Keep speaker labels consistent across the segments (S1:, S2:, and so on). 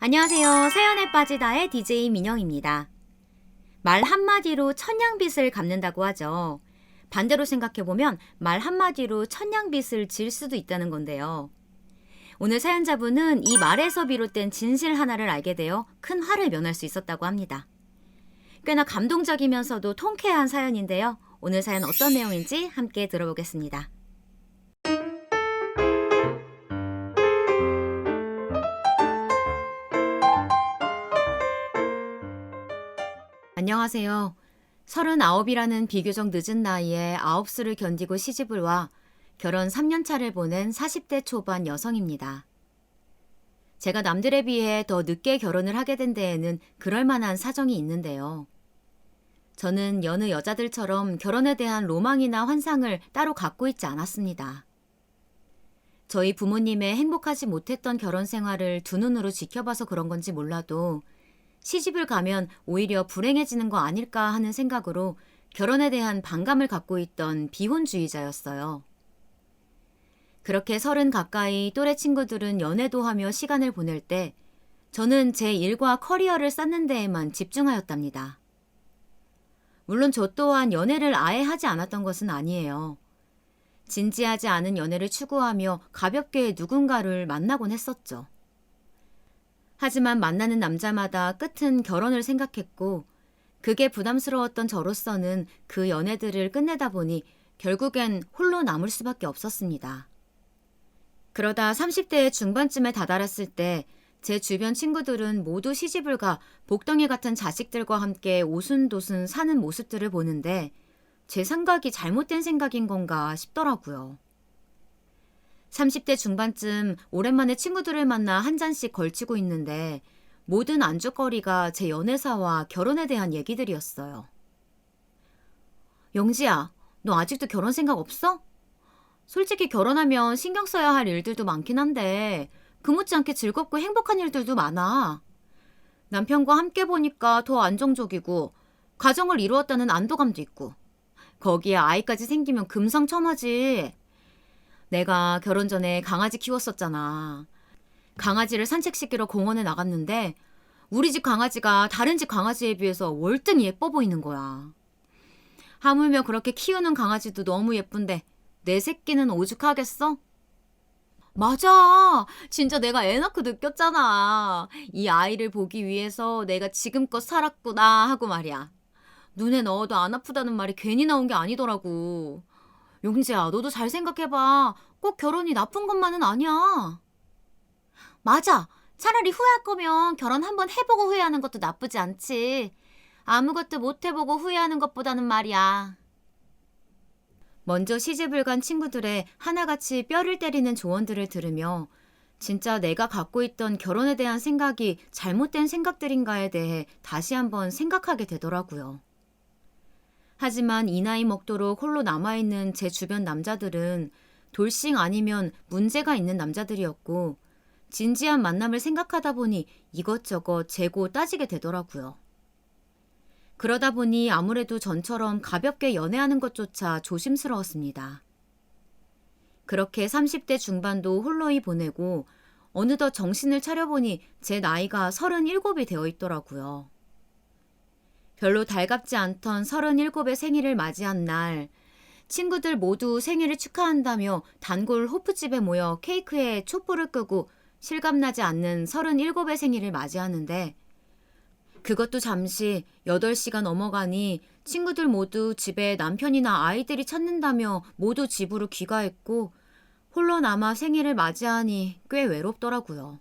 S1: 안녕하세요. 사연에 빠지다의 DJ 민영입니다. 말 한마디로 천냥빚을 갚는다고 하죠. 반대로 생각해보면 말 한마디로 천냥빚을 질 수도 있다는 건데요. 오늘 사연자분은 이 말에서 비롯된 진실 하나를 알게 되어 큰 화를 면할 수 있었다고 합니다. 꽤나 감동적이면서도 통쾌한 사연인데요. 오늘 사연 어떤 내용인지 함께 들어보겠습니다. 안녕하세요. 39이라는 비교적 늦은 나이에 9수를 견디고 시집을 와 결혼 3년 차를 보낸 40대 초반 여성입니다. 제가 남들에 비해 더 늦게 결혼을 하게 된 데에는 그럴 만한 사정이 있는데요. 저는 여느 여자들처럼 결혼에 대한 로망이나 환상을 따로 갖고 있지 않았습니다. 저희 부모님의 행복하지 못했던 결혼 생활을 두 눈으로 지켜봐서 그런 건지 몰라도 시집을 가면 오히려 불행해지는 거 아닐까 하는 생각으로 결혼에 대한 반감을 갖고 있던 비혼주의자였어요. 그렇게 30 가까이 또래 친구들은 연애도 하며 시간을 보낼 때 저는 제 일과 커리어를 쌓는 데에만 집중하였답니다. 물론 저 또한 연애를 아예 하지 않았던 것은 아니에요. 진지하지 않은 연애를 추구하며 가볍게 누군가를 만나곤 했었죠. 하지만 만나는 남자마다 끝은 결혼을 생각했고 그게 부담스러웠던 저로서는 그 연애들을 끝내다 보니 결국엔 홀로 남을 수밖에 없었습니다. 그러다 30대 중반쯤에 다다랐을 때 제 주변 친구들은 모두 시집을 가 복덩이 같은 자식들과 함께 오순도순 사는 모습들을 보는데 제 생각이 잘못된 생각인 건가 싶더라고요. 30대 중반쯤 오랜만에 친구들을 만나 한 잔씩 걸치고 있는데 모든 안주거리가 제 연애사와 결혼에 대한 얘기들이었어요. 영지야, 너 아직도 결혼 생각 없어? 솔직히 결혼하면 신경 써야 할 일들도 많긴 한데 그 못지않게 즐겁고 행복한 일들도 많아. 남편과 함께 보니까 더 안정적이고 가정을 이루었다는 안도감도 있고 거기에 아이까지 생기면 금상첨화지. 내가 결혼 전에 강아지 키웠었잖아. 강아지를 산책시키러 공원에 나갔는데 우리 집 강아지가 다른 집 강아지에 비해서 월등 예뻐 보이는 거야. 하물며 그렇게 키우는 강아지도 너무 예쁜데 내 새끼는 오죽하겠어? 맞아. 진짜 내가 애 낳고 느꼈잖아. 이 아이를 보기 위해서 내가 지금껏 살았구나 하고 말이야. 눈에 넣어도 안 아프다는 말이 괜히 나온 게 아니더라고. 용지야, 너도 잘 생각해봐. 꼭 결혼이 나쁜 것만은 아니야. 맞아. 차라리 후회할 거면 결혼 한번 해보고 후회하는 것도 나쁘지 않지. 아무것도 못 해보고 후회하는 것보다는 말이야. 먼저 시집을 간 친구들의 하나같이 뼈를 때리는 조언들을 들으며 진짜 내가 갖고 있던 결혼에 대한 생각이 잘못된 생각들인가에 대해 다시 한번 생각하게 되더라고요. 하지만 이 나이 먹도록 홀로 남아있는 제 주변 남자들은 돌싱 아니면 문제가 있는 남자들이었고 진지한 만남을 생각하다 보니 이것저것 재고 따지게 되더라고요. 그러다 보니 아무래도 전처럼 가볍게 연애하는 것조차 조심스러웠습니다. 그렇게 30대 중반도 홀로이 보내고 어느덧 정신을 차려보니 제 나이가 37이 되어 있더라고요. 별로 달갑지 않던 37의 생일을 맞이한 날 친구들 모두 생일을 축하한다며 단골 호프집에 모여 케이크에 촛불을 끄고 실감나지 않는 37의 생일을 맞이하는데 그것도 잠시 8시가 넘어가니 친구들 모두 집에 남편이나 아이들이 찾는다며 모두 집으로 귀가했고 홀로 남아 생일을 맞이하니 꽤 외롭더라고요.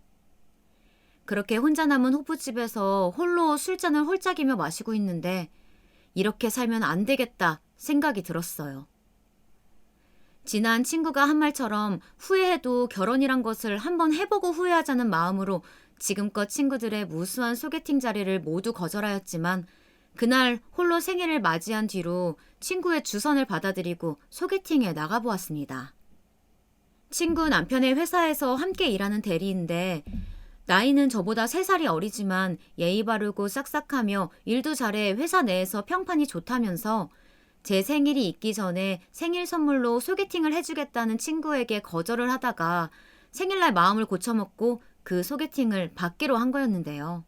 S1: 그렇게 혼자 남은 호프집에서 홀로 술잔을 홀짝이며 마시고 있는데 이렇게 살면 안 되겠다 생각이 들었어요. 지난 친구가 한 말처럼 후회해도 결혼이란 것을 한번 해보고 후회하자는 마음으로 지금껏 친구들의 무수한 소개팅 자리를 모두 거절하였지만 그날 홀로 생일을 맞이한 뒤로 친구의 주선을 받아들이고 소개팅에 나가보았습니다. 친구 남편의 회사에서 함께 일하는 대리인데 나이는 저보다 3살이 어리지만 예의 바르고 싹싹하며 일도 잘해 회사 내에서 평판이 좋다면서 제 생일이 있기 전에 생일 선물로 소개팅을 해주겠다는 친구에게 거절을 하다가 생일날 마음을 고쳐먹고 그 소개팅을 받기로 한 거였는데요.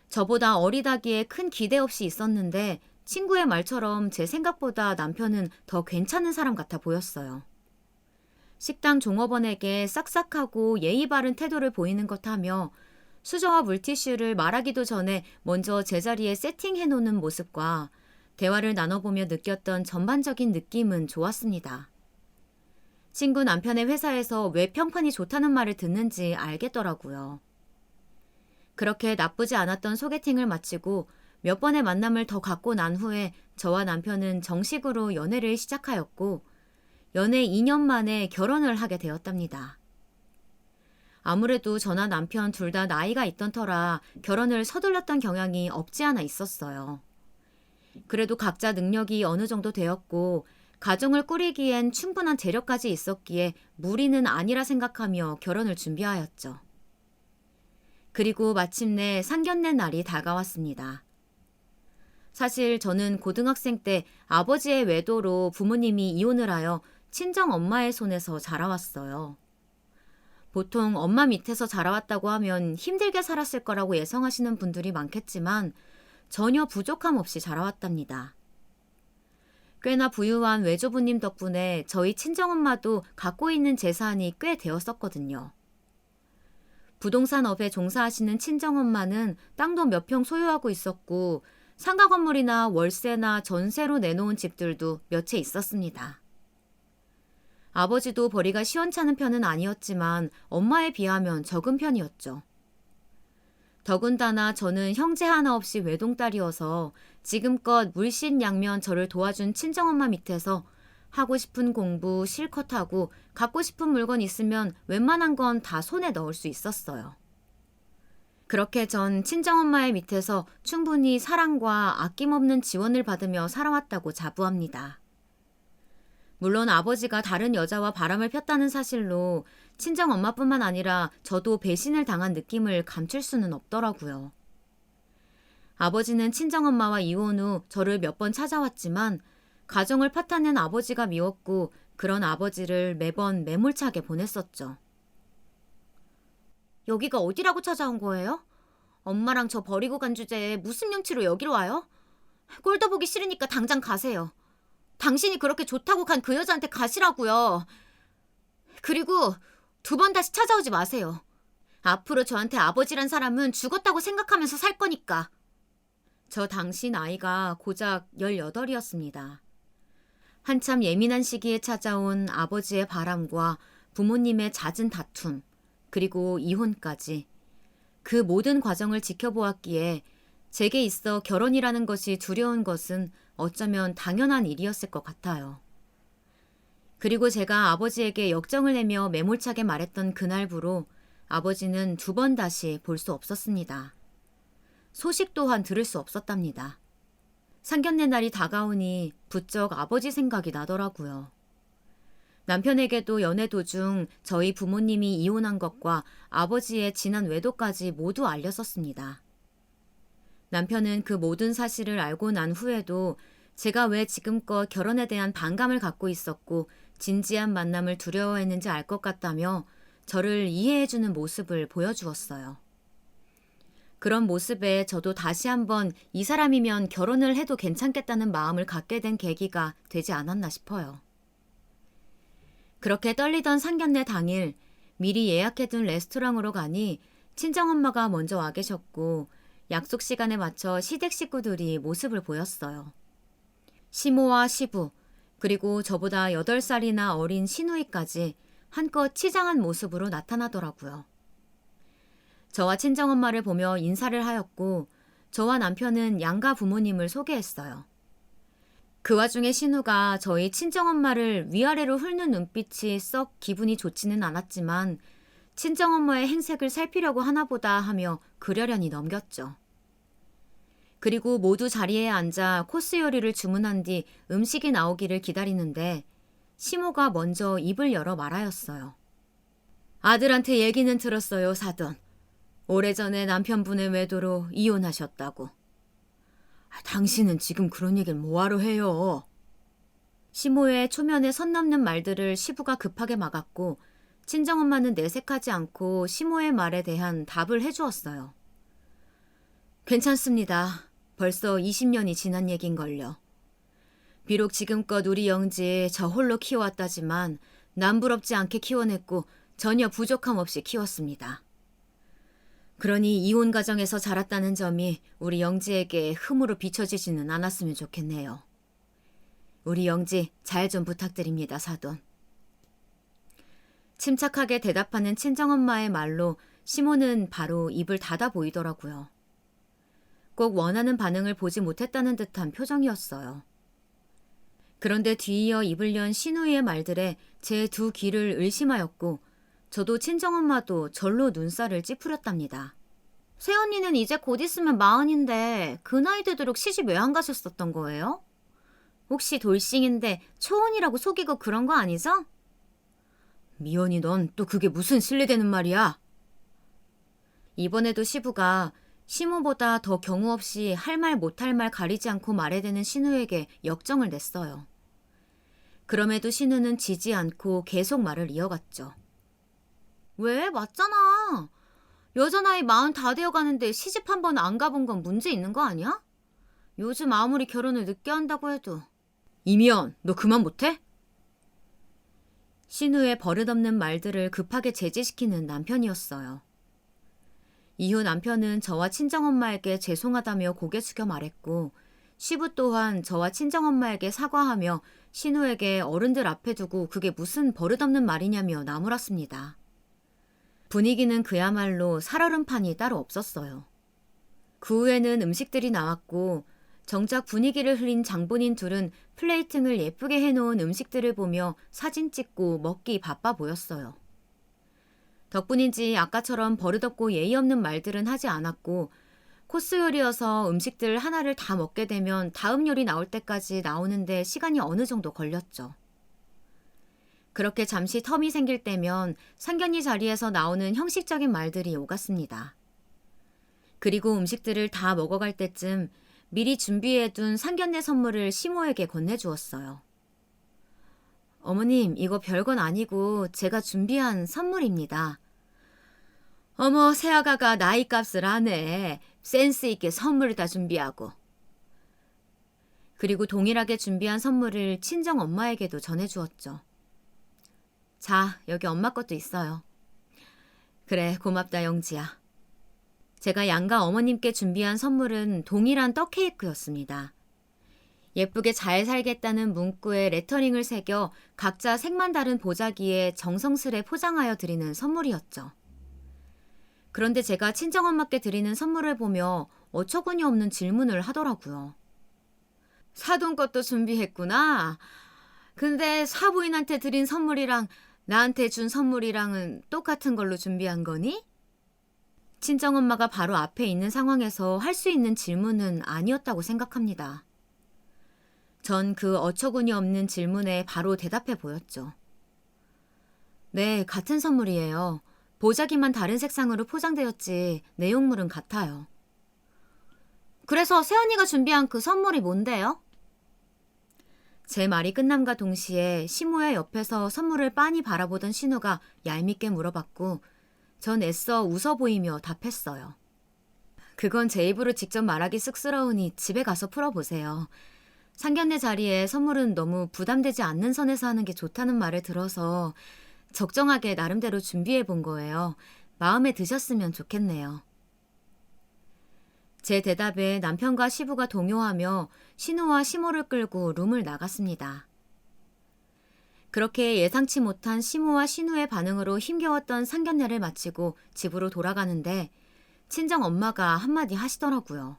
S1: 저보다 어리다기에 큰 기대 없이 있었는데 친구의 말처럼 제 생각보다 남편은 더 괜찮은 사람 같아 보였어요. 식당 종업원에게 싹싹하고 예의 바른 태도를 보이는 것 하며 수저와 물티슈를 말하기도 전에 먼저 제자리에 세팅해 놓는 모습과 대화를 나눠보며 느꼈던 전반적인 느낌은 좋았습니다. 친구 남편의 회사에서 왜 평판이 좋다는 말을 듣는지 알겠더라고요. 그렇게 나쁘지 않았던 소개팅을 마치고 몇 번의 만남을 더 갖고 난 후에 저와 남편은 정식으로 연애를 시작하였고 연애 2년 만에 결혼을 하게 되었답니다. 아무래도 저나 남편 둘 다 나이가 있던 터라 결혼을 서둘렀던 경향이 없지 않아 있었어요. 그래도 각자 능력이 어느 정도 되었고 가정을 꾸리기엔 충분한 재력까지 있었기에 무리는 아니라 생각하며 결혼을 준비하였죠. 그리고 마침내 상견례 날이 다가왔습니다. 사실 저는 고등학생 때 아버지의 외도로 부모님이 이혼을 하여 친정 엄마의 손에서 자라왔어요. 보통 엄마 밑에서 자라왔다고 하면 힘들게 살았을 거라고 예상하시는 분들이 많겠지만 전혀 부족함 없이 자라왔답니다. 꽤나 부유한 외조부님 덕분에 저희 친정엄마도 갖고 있는 재산이 꽤 되었었거든요. 부동산업에 종사하시는 친정엄마는 땅도 몇 평 소유하고 있었고 상가 건물이나 월세나 전세로 내놓은 집들도 몇 채 있었습니다. 아버지도 벌이가 시원찮은 편은 아니었지만 엄마에 비하면 적은 편이었죠. 더군다나 저는 형제 하나 없이 외동딸이어서 지금껏 물신양면 저를 도와준 친정엄마 밑에서 하고 싶은 공부 실컷 하고 갖고 싶은 물건 있으면 웬만한 건 다 손에 넣을 수 있었어요. 그렇게 전 친정엄마의 밑에서 충분히 사랑과 아낌없는 지원을 받으며 살아왔다고 자부합니다. 물론 아버지가 다른 여자와 바람을 폈다는 사실로 친정엄마뿐만 아니라 저도 배신을 당한 느낌을 감출 수는 없더라고요. 아버지는 친정엄마와 이혼 후 저를 몇 번 찾아왔지만 가정을 파탄낸 아버지가 미웠고 그런 아버지를 매번 매몰차게 보냈었죠. 여기가 어디라고 찾아온 거예요? 엄마랑 저 버리고 간 주제에 무슨 명치로 여기로 와요? 꼴도 보기 싫으니까 당장 가세요. 당신이 그렇게 좋다고 간 그 여자한테 가시라고요. 그리고 2번 다시 찾아오지 마세요. 앞으로 저한테 아버지란 사람은 죽었다고 생각하면서 살 거니까. 저 당시 나이가 고작 18이었습니다. 한참 예민한 시기에 찾아온 아버지의 바람과 부모님의 잦은 다툼, 그리고 이혼까지 그 모든 과정을 지켜보았기에 제게 있어 결혼이라는 것이 두려운 것은 어쩌면 당연한 일이었을 것 같아요. 그리고 제가 아버지에게 역정을 내며 매몰차게 말했던 그날부로 아버지는 2번 다시 볼 수 없었습니다. 소식 또한 들을 수 없었답니다. 상견례 날이 다가오니 부쩍 아버지 생각이 나더라고요. 남편에게도 연애 도중 저희 부모님이 이혼한 것과 아버지의 지난 외도까지 모두 알렸었습니다. 남편은 그 모든 사실을 알고 난 후에도 제가 왜 지금껏 결혼에 대한 반감을 갖고 있었고 진지한 만남을 두려워했는지 알 것 같다며 저를 이해해주는 모습을 보여주었어요. 그런 모습에 저도 다시 한번 이 사람이면 결혼을 해도 괜찮겠다는 마음을 갖게 된 계기가 되지 않았나 싶어요. 그렇게 떨리던 상견례 당일 미리 예약해둔 레스토랑으로 가니 친정엄마가 먼저 와 계셨고 약속 시간에 맞춰 시댁 식구들이 모습을 보였어요. 시모와 시부, 그리고 저보다 8살이나 어린 시누이까지 한껏 치장한 모습으로 나타나더라고요. 저와 친정엄마를 보며 인사를 하였고 저와 남편은 양가 부모님을 소개했어요. 그 와중에 신우가 저희 친정엄마를 위아래로 훑는 눈빛이 썩 기분이 좋지는 않았지만 친정엄마의 행색을 살피려고 하나보다 하며 그려려니 넘겼죠. 그리고 모두 자리에 앉아 코스 요리를 주문한 뒤 음식이 나오기를 기다리는데 시모가 먼저 입을 열어 말하였어요. 아들한테 얘기는 들었어요, 사돈. 오래전에 남편분의 외도로 이혼하셨다고. 당신은 지금 그런 얘기를 뭐하러 해요? 시모의 초면에 선 넘는 말들을 시부가 급하게 막았고 친정엄마는 내색하지 않고 시모의 말에 대한 답을 해주었어요. 괜찮습니다. 벌써 20년이 지난 얘긴걸요. 비록 지금껏 우리 영지 저 홀로 키워왔다지만 남부럽지 않게 키워냈고 전혀 부족함 없이 키웠습니다. 그러니 이혼 가정에서 자랐다는 점이 우리 영지에게 흠으로 비춰지지는 않았으면 좋겠네요. 우리 영지 잘 좀 부탁드립니다, 사돈. 침착하게 대답하는 친정엄마의 말로 시모는 바로 입을 닫아 보이더라고요. 꼭 원하는 반응을 보지 못했다는 듯한 표정이었어요. 그런데 뒤이어 입을 연 신우이의 말들에 제 두 귀를 의심하였고 저도 친정엄마도 절로 눈살을 찌푸렸답니다. 새언니는 이제 곧 있으면 40인데 그 나이 되도록 시집 왜 안 가셨었던 거예요? 혹시 돌싱인데 초혼이라고 속이고 그런 거 아니죠? 미연이 넌 또 그게 무슨 실례되는 말이야? 이번에도 시부가 시모보다 더 경우 없이 할 말 못할 말 가리지 않고 말해대는 신우에게 역정을 냈어요. 그럼에도 신우는 지지 않고 계속 말을 이어갔죠. 왜? 맞잖아. 여자 나이 40 다 되어가는데 시집 한 번 안 가본 건 문제 있는 거 아니야? 요즘 아무리 결혼을 늦게 한다고 해도. 이미연, 너 그만 못해? 신우의 버릇없는 말들을 급하게 제지시키는 남편이었어요. 이후 남편은 저와 친정엄마에게 죄송하다며 고개 숙여 말했고 시부 또한 저와 친정엄마에게 사과하며 신우에게 어른들 앞에 두고 그게 무슨 버릇없는 말이냐며 나무랐습니다. 분위기는 그야말로 살얼음판이 따로 없었어요. 그 후에는 음식들이 나왔고 정작 분위기를 흐린 장본인 둘은 플레이팅을 예쁘게 해놓은 음식들을 보며 사진 찍고 먹기 바빠 보였어요. 덕분인지 아까처럼 버릇없고 예의 없는 말들은 하지 않았고 코스 요리여서 음식들 하나를 다 먹게 되면 다음 요리 나올 때까지 나오는데 시간이 어느 정도 걸렸죠. 그렇게 잠시 텀이 생길 때면 상견례 자리에서 나오는 형식적인 말들이 오갔습니다. 그리고 음식들을 다 먹어갈 때쯤 미리 준비해둔 상견례 선물을 시모에게 건네주었어요. 어머님, 이거 별건 아니고 제가 준비한 선물입니다. 어머, 새아가가 나이값을 하네. 센스 있게 선물을 다 준비하고. 그리고 동일하게 준비한 선물을 친정 엄마에게도 전해주었죠. 자, 여기 엄마 것도 있어요. 그래, 고맙다 영지야. 제가 양가 어머님께 준비한 선물은 동일한 떡 케이크였습니다. 예쁘게 잘 살겠다는 문구에 레터링을 새겨 각자 색만 다른 보자기에 정성스레 포장하여 드리는 선물이었죠. 그런데 제가 친정엄마께 드리는 선물을 보며 어처구니 없는 질문을 하더라고요. 사돈 것도 준비했구나. 근데 사부인한테 드린 선물이랑 나한테 준 선물이랑은 똑같은 걸로 준비한 거니? 친정엄마가 바로 앞에 있는 상황에서 할 수 있는 질문은 아니었다고 생각합니다. 전 그 어처구니 없는 질문에 바로 대답해 보였죠. 네, 같은 선물이에요. 보자기만 다른 색상으로 포장되었지 내용물은 같아요. 그래서 새언니가 준비한 그 선물이 뭔데요? 제 말이 끝남과 동시에 시모의 옆에서 선물을 빤히 바라보던 신우가 얄밉게 물어봤고 전 애써 웃어 보이며 답했어요. 그건 제 입으로 직접 말하기 쑥스러우니 집에 가서 풀어보세요. 상견례 자리에 선물은 너무 부담되지 않는 선에서 하는 게 좋다는 말을 들어서 적정하게 나름대로 준비해 본 거예요. 마음에 드셨으면 좋겠네요. 제 대답에 남편과 시부가 동요하며 신우와 시모를 끌고 룸을 나갔습니다. 그렇게 예상치 못한 시모와 신우의 반응으로 힘겨웠던 상견례를 마치고 집으로 돌아가는데 친정 엄마가 한마디 하시더라고요.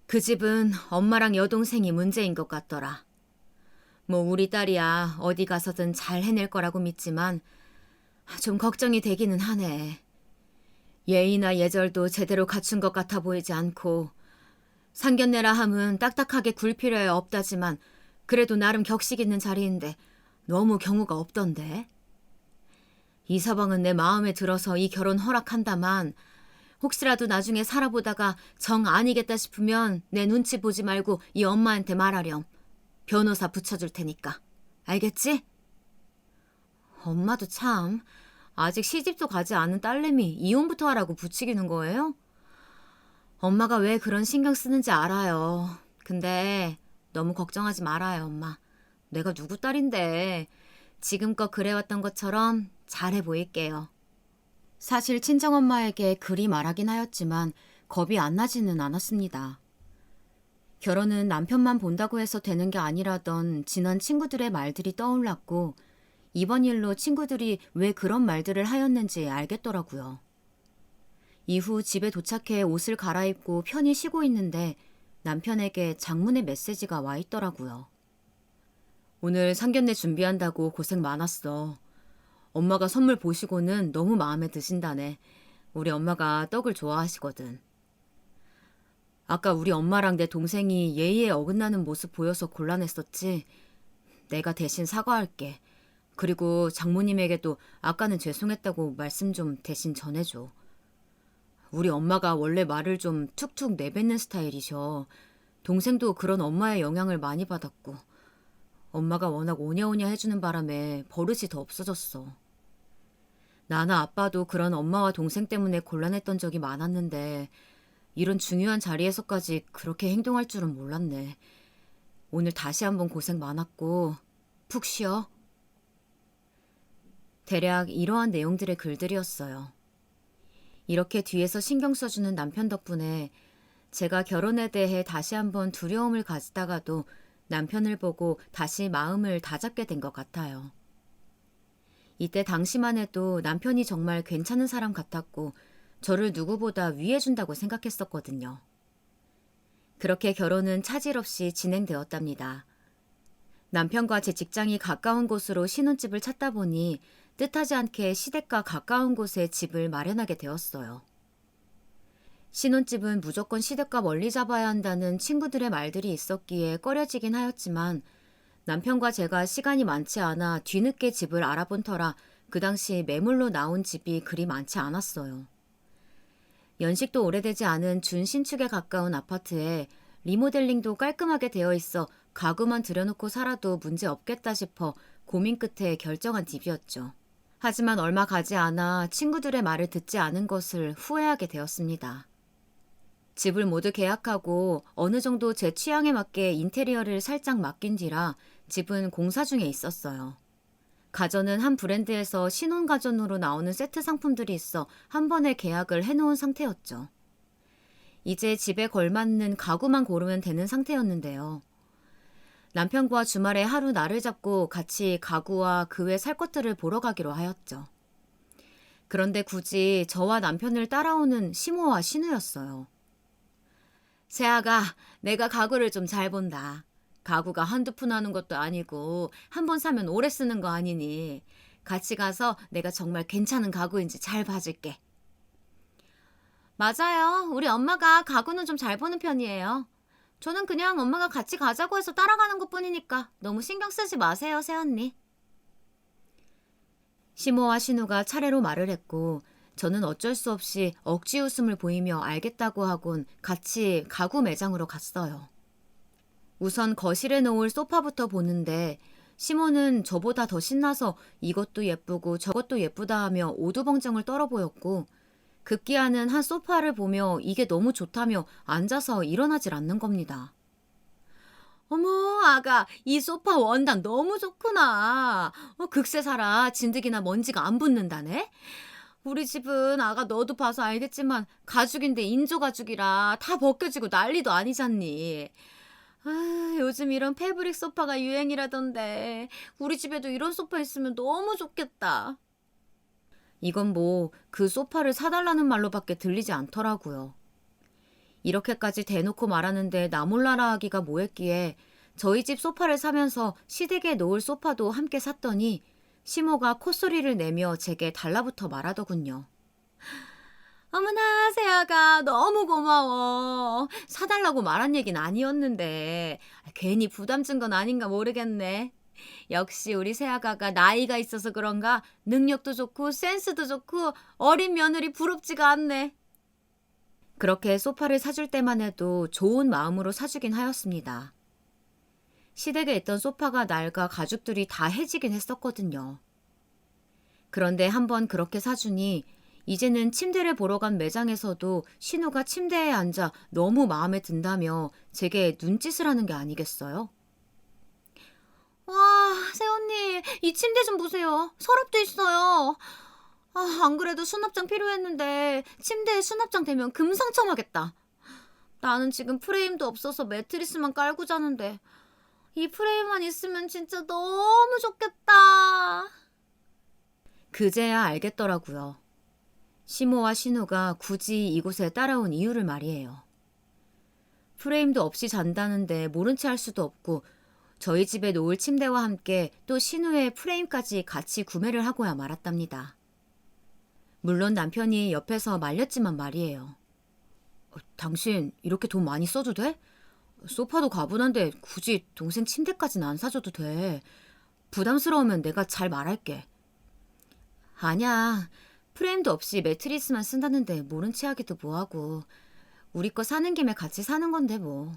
S1: 그 집은 엄마랑 여동생이 문제인 것 같더라. 뭐 우리 딸이야 어디 가서든 잘 해낼 거라고 믿지만 좀 걱정이 되기는 하네. 예의나 예절도 제대로 갖춘 것 같아 보이지 않고 상견례라 함은 딱딱하게 굴 필요에 없다지만 그래도 나름 격식 있는 자리인데 너무 경우가 없던데. 이 서방은 내 마음에 들어서 이 결혼 허락한다만 혹시라도 나중에 살아보다가 정 아니겠다 싶으면 내 눈치 보지 말고 이 엄마한테 말하렴. 변호사 붙여줄 테니까. 알겠지? 엄마도 참. 아직 시집도 가지 않은 딸내미 이혼부터 하라고 부추기는 거예요? 엄마가 왜 그런 신경 쓰는지 알아요. 근데 너무 걱정하지 말아요, 엄마. 내가 누구 딸인데 지금껏 그래왔던 것처럼 잘해 보일게요. 사실 친정엄마에게 그리 말하긴 하였지만 겁이 안 나지는 않았습니다. 결혼은 남편만 본다고 해서 되는 게 아니라던 지난 친구들의 말들이 떠올랐고 이번 일로 친구들이 왜 그런 말들을 하였는지 알겠더라고요. 이후 집에 도착해 옷을 갈아입고 편히 쉬고 있는데 남편에게 장문의 메시지가 와 있더라고요. 오늘 상견례 준비한다고 고생 많았어. 엄마가 선물 보시고는 너무 마음에 드신다네. 우리 엄마가 떡을 좋아하시거든. 아까 우리 엄마랑 내 동생이 예의에 어긋나는 모습 보여서 곤란했었지. 내가 대신 사과할게. 그리고 장모님에게도 아까는 죄송했다고 말씀 좀 대신 전해줘. 우리 엄마가 원래 말을 좀 툭툭 내뱉는 스타일이셔. 동생도 그런 엄마의 영향을 많이 받았고 엄마가 워낙 오냐오냐 해주는 바람에 버릇이 더 없어졌어. 나나 아빠도 그런 엄마와 동생 때문에 곤란했던 적이 많았는데 이런 중요한 자리에서까지 그렇게 행동할 줄은 몰랐네. 오늘 다시 한번 고생 많았고 푹 쉬어. 대략 이러한 내용들의 글들이었어요. 이렇게 뒤에서 신경 써주는 남편 덕분에 제가 결혼에 대해 다시 한번 두려움을 가지다가도 남편을 보고 다시 마음을 다잡게 된 것 같아요. 이때 당시만 해도 남편이 정말 괜찮은 사람 같았고 저를 누구보다 위해준다고 생각했었거든요. 그렇게 결혼은 차질 없이 진행되었답니다. 남편과 제 직장이 가까운 곳으로 신혼집을 찾다 보니 뜻하지 않게 시댁과 가까운 곳에 집을 마련하게 되었어요. 신혼집은 무조건 시댁과 멀리 잡아야 한다는 친구들의 말들이 있었기에 꺼려지긴 하였지만 남편과 제가 시간이 많지 않아 뒤늦게 집을 알아본 터라 그 당시 매물로 나온 집이 그리 많지 않았어요. 연식도 오래되지 않은 준신축에 가까운 아파트에 리모델링도 깔끔하게 되어 있어 가구만 들여놓고 살아도 문제 없겠다 싶어 고민 끝에 결정한 집이었죠. 하지만 얼마 가지 않아 친구들의 말을 듣지 않은 것을 후회하게 되었습니다. 집을 모두 계약하고 어느 정도 제 취향에 맞게 인테리어를 살짝 맡긴 뒤라 집은 공사 중에 있었어요. 가전은 한 브랜드에서 신혼가전으로 나오는 세트 상품들이 있어 한 번에 계약을 해놓은 상태였죠. 이제 집에 걸맞는 가구만 고르면 되는 상태였는데요. 남편과 주말에 하루 날을 잡고 같이 가구와 그 외 살 것들을 보러 가기로 하였죠. 그런데 굳이 저와 남편을 따라오는 시모와 신우였어요. 세아가 내가 가구를 좀 잘 본다. 가구가 한두 푼 하는 것도 아니고 한 번 사면 오래 쓰는 거 아니니 같이 가서 내가 정말 괜찮은 가구인지 잘 봐줄게. 맞아요. 우리 엄마가 가구는 좀 잘 보는 편이에요. 저는 그냥 엄마가 같이 가자고 해서 따라가는 것뿐이니까 너무 신경 쓰지 마세요, 새언니. 시모와 신우가 차례로 말을 했고 저는 어쩔 수 없이 억지 웃음을 보이며 알겠다고 하곤 같이 가구 매장으로 갔어요. 우선 거실에 놓을 소파부터 보는데 시모는 저보다 더 신나서 이것도 예쁘고 저것도 예쁘다 하며 오두벙정을 떨어보였고 급기야는 한 소파를 보며 이게 너무 좋다며 앉아서 일어나질 않는 겁니다. 어머, 아가, 이 소파 원단 너무 좋구나. 극세 사라. 진드기나 먼지가 안 붙는다네. 우리 집은 아가 너도 봐서 알겠지만 가죽인데 인조가죽이라 다 벗겨지고 난리도 아니잖니. 아, 요즘 이런 패브릭 소파가 유행이라던데 우리 집에도 이런 소파 있으면 너무 좋겠다. 이건 뭐 그 소파를 사달라는 말로밖에 들리지 않더라고요. 이렇게까지 대놓고 말하는데 나 몰라라 하기가 뭐했기에 저희 집 소파를 사면서 시댁에 놓을 소파도 함께 샀더니 시모가 콧소리를 내며 제게 달라붙어 말하더군요. 어머나 세아가 너무 고마워. 사달라고 말한 얘기는 아니었는데 괜히 부담 준 건 아닌가 모르겠네. 역시 우리 세아가가 나이가 있어서 그런가 능력도 좋고 센스도 좋고 어린 며느리 부럽지가 않네. 그렇게 소파를 사줄 때만 해도 좋은 마음으로 사주긴 하였습니다. 시댁에 있던 소파가 낡아 가죽들이 다 해지긴 했었거든요. 그런데 한번 그렇게 사주니 이제는 침대를 보러 간 매장에서도 신우가 침대에 앉아 너무 마음에 든다며 제게 눈짓을 하는 게 아니겠어요? 와, 새언니, 이 침대 좀 보세요. 서랍도 있어요. 아, 안 그래도 수납장 필요했는데 침대에 수납장 되면 금상첨화겠다. 나는 지금 프레임도 없어서 매트리스만 깔고 자는데 이 프레임만 있으면 진짜 너무 좋겠다. 그제야 알겠더라고요. 시모와 신우가 굳이 이곳에 따라온 이유를 말이에요. 프레임도 없이 잔다는데 모른 체 할 수도 없고 저희 집에 놓을 침대와 함께 또 신우의 프레임까지 같이 구매를 하고야 말았답니다. 물론 남편이 옆에서 말렸지만 말이에요. 당신 이렇게 돈 많이 써도 돼? 소파도 가분한데 굳이 동생 침대까지는 안 사줘도 돼. 부담스러우면 내가 잘 말할게. 아니야. 프레임도 없이 매트리스만 쓴다는데 모른 체 하기도 뭐하고. 우리 거 사는 김에 같이 사는 건데 뭐.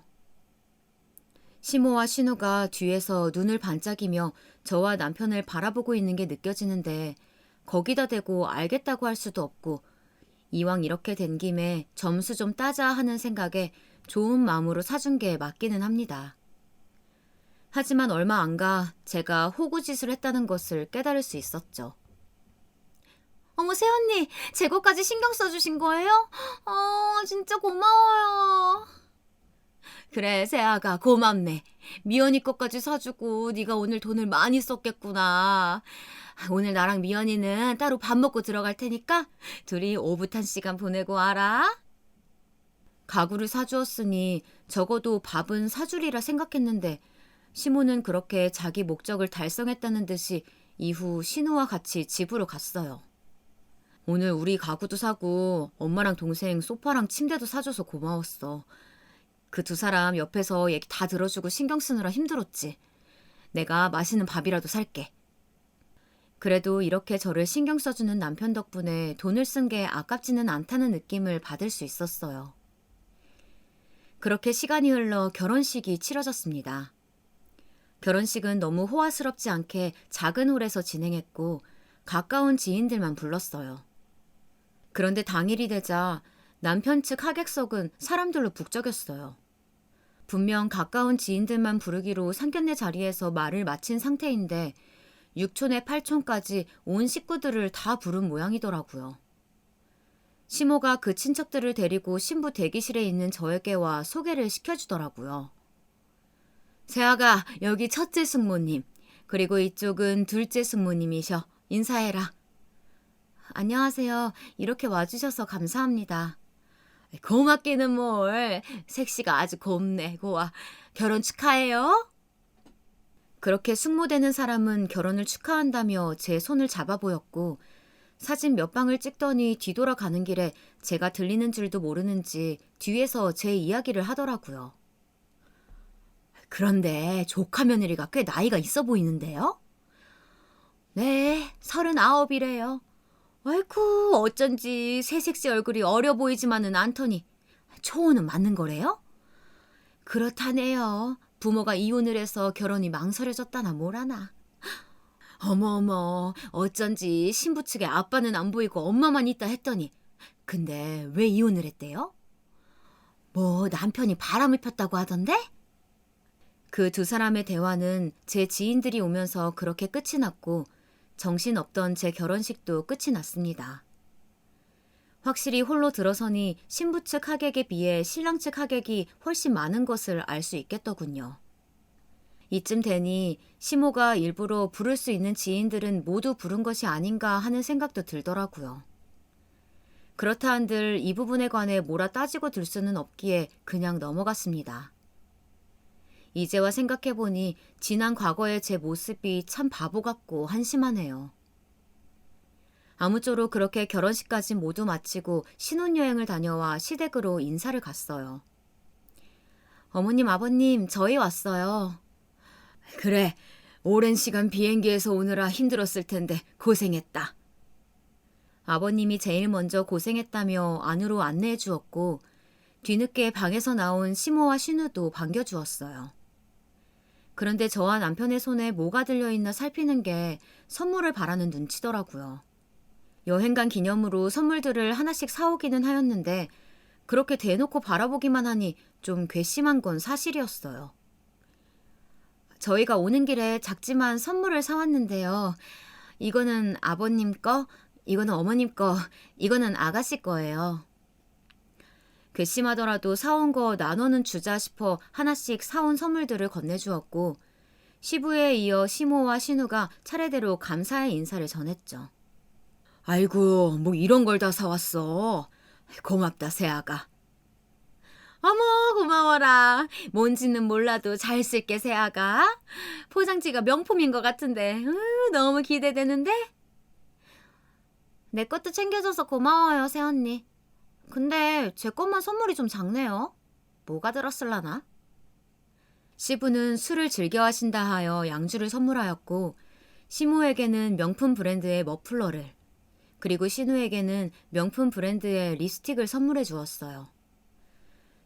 S1: 시모와 신우가 뒤에서 눈을 반짝이며 저와 남편을 바라보고 있는 게 느껴지는데 거기다 대고 알겠다고 할 수도 없고 이왕 이렇게 된 김에 점수 좀 따자 하는 생각에 좋은 마음으로 사준 게 맞기는 합니다. 하지만 얼마 안 가 제가 호구짓을 했다는 것을 깨달을 수 있었죠. 어머, 새언니, 제 것까지 신경 써주신 거예요? 진짜 고마워요. 그래, 새아가 고맙네. 미연이 것까지 사주고 네가 오늘 돈을 많이 썼겠구나. 오늘 나랑 미연이는 따로 밥 먹고 들어갈 테니까 둘이 오붓한 시간 보내고 와라. 가구를 사주었으니 적어도 밥은 사주리라 생각했는데 시모는 그렇게 자기 목적을 달성했다는 듯이 이후 신우와 같이 집으로 갔어요. 오늘 우리 가구도 사고 엄마랑 동생 소파랑 침대도 사줘서 고마웠어. 그 두 사람 옆에서 얘기 다 들어주고 신경 쓰느라 힘들었지. 내가 맛있는 밥이라도 살게. 그래도 이렇게 저를 신경 써주는 남편 덕분에 돈을 쓴 게 아깝지는 않다는 느낌을 받을 수 있었어요. 그렇게 시간이 흘러 결혼식이 치러졌습니다. 결혼식은 너무 호화스럽지 않게 작은 홀에서 진행했고 가까운 지인들만 불렀어요. 그런데 당일이 되자 남편 측 하객석은 사람들로 북적였어요. 분명 가까운 지인들만 부르기로 상견례 자리에서 말을 마친 상태인데 6촌에 8촌까지 온 식구들을 다 부른 모양이더라고요. 시모가 그 친척들을 데리고 신부 대기실에 있는 저에게 와 소개를 시켜주더라고요. 세아가 여기 첫째 숙모님, 그리고 이쪽은 둘째 숙모님이셔. 인사해라. 안녕하세요. 이렇게 와주셔서 감사합니다. 고맙기는 뭘. 색시가 아주 곱네. 고와. 결혼 축하해요. 그렇게 숙모되는 사람은 결혼을 축하한다며 제 손을 잡아 보였고 사진 몇 방을 찍더니 뒤돌아가는 길에 제가 들리는 줄도 모르는지 뒤에서 제 이야기를 하더라고요. 그런데 조카 며느리가 꽤 나이가 있어 보이는데요? 네, 39이래요. 아이쿠, 어쩐지 새색시 얼굴이 어려 보이지만은 않더니 초혼은 맞는 거래요? 그렇다네요. 부모가 이혼을 해서 결혼이 망설여졌다나 뭐라나. 어머어머, 어쩐지 신부 측에 아빠는 안 보이고 엄마만 있다 했더니 근데 왜 이혼을 했대요? 뭐 남편이 바람을 폈다고 하던데? 그 두 사람의 대화는 제 지인들이 오면서 그렇게 끝이 났고 정신없던 제 결혼식도 끝이 났습니다. 확실히 홀로 들어서니 신부 측 하객에 비해 신랑 측 하객이 훨씬 많은 것을 알 수 있겠더군요. 이쯤 되니 시모가 일부러 부를 수 있는 지인들은 모두 부른 것이 아닌가 하는 생각도 들더라고요. 그렇다 한들 이 부분에 관해 뭐라 따지고 들 수는 없기에 그냥 넘어갔습니다. 이제와 생각해보니 지난 과거의 제 모습이 참 바보 같고 한심하네요. 아무쪼록 그렇게 결혼식까지 모두 마치고 신혼여행을 다녀와 시댁으로 인사를 갔어요. 어머님, 아버님, 저희 왔어요. 그래, 오랜 시간 비행기에서 오느라 힘들었을 텐데 고생했다. 아버님이 제일 먼저 고생했다며 안으로 안내해 주었고 뒤늦게 방에서 나온 시모와 신우도 반겨주었어요. 그런데 저와 남편의 손에 뭐가 들려있나 살피는 게 선물을 바라는 눈치더라고요. 여행 간 기념으로 선물들을 하나씩 사오기는 하였는데 그렇게 대놓고 바라보기만 하니 좀 괘씸한 건 사실이었어요. 저희가 오는 길에 작지만 선물을 사왔는데요. 이거는 아버님 거, 이거는 어머님 거, 이거는 아가씨 거예요. 괘씸하더라도 사온 거 나눠는 주자 싶어 하나씩 사온 선물들을 건네주었고 시부에 이어 시모와 신우가 차례대로 감사의 인사를 전했죠. 아이고, 뭐 이런 걸 다 사왔어. 고맙다, 새아가. 어머, 고마워라. 뭔지는 몰라도 잘 쓸게, 새아가. 포장지가 명품인 것 같은데 너무 기대되는데? 내 것도 챙겨줘서 고마워요, 새언니. 근데 제 것만 선물이 좀 작네요. 뭐가 들었을라나? 시부는 술을 즐겨 하신다 하여 양주를 선물하였고 시모에게는 명품 브랜드의 머플러를 그리고 신우에게는 명품 브랜드의 립스틱을 선물해 주었어요.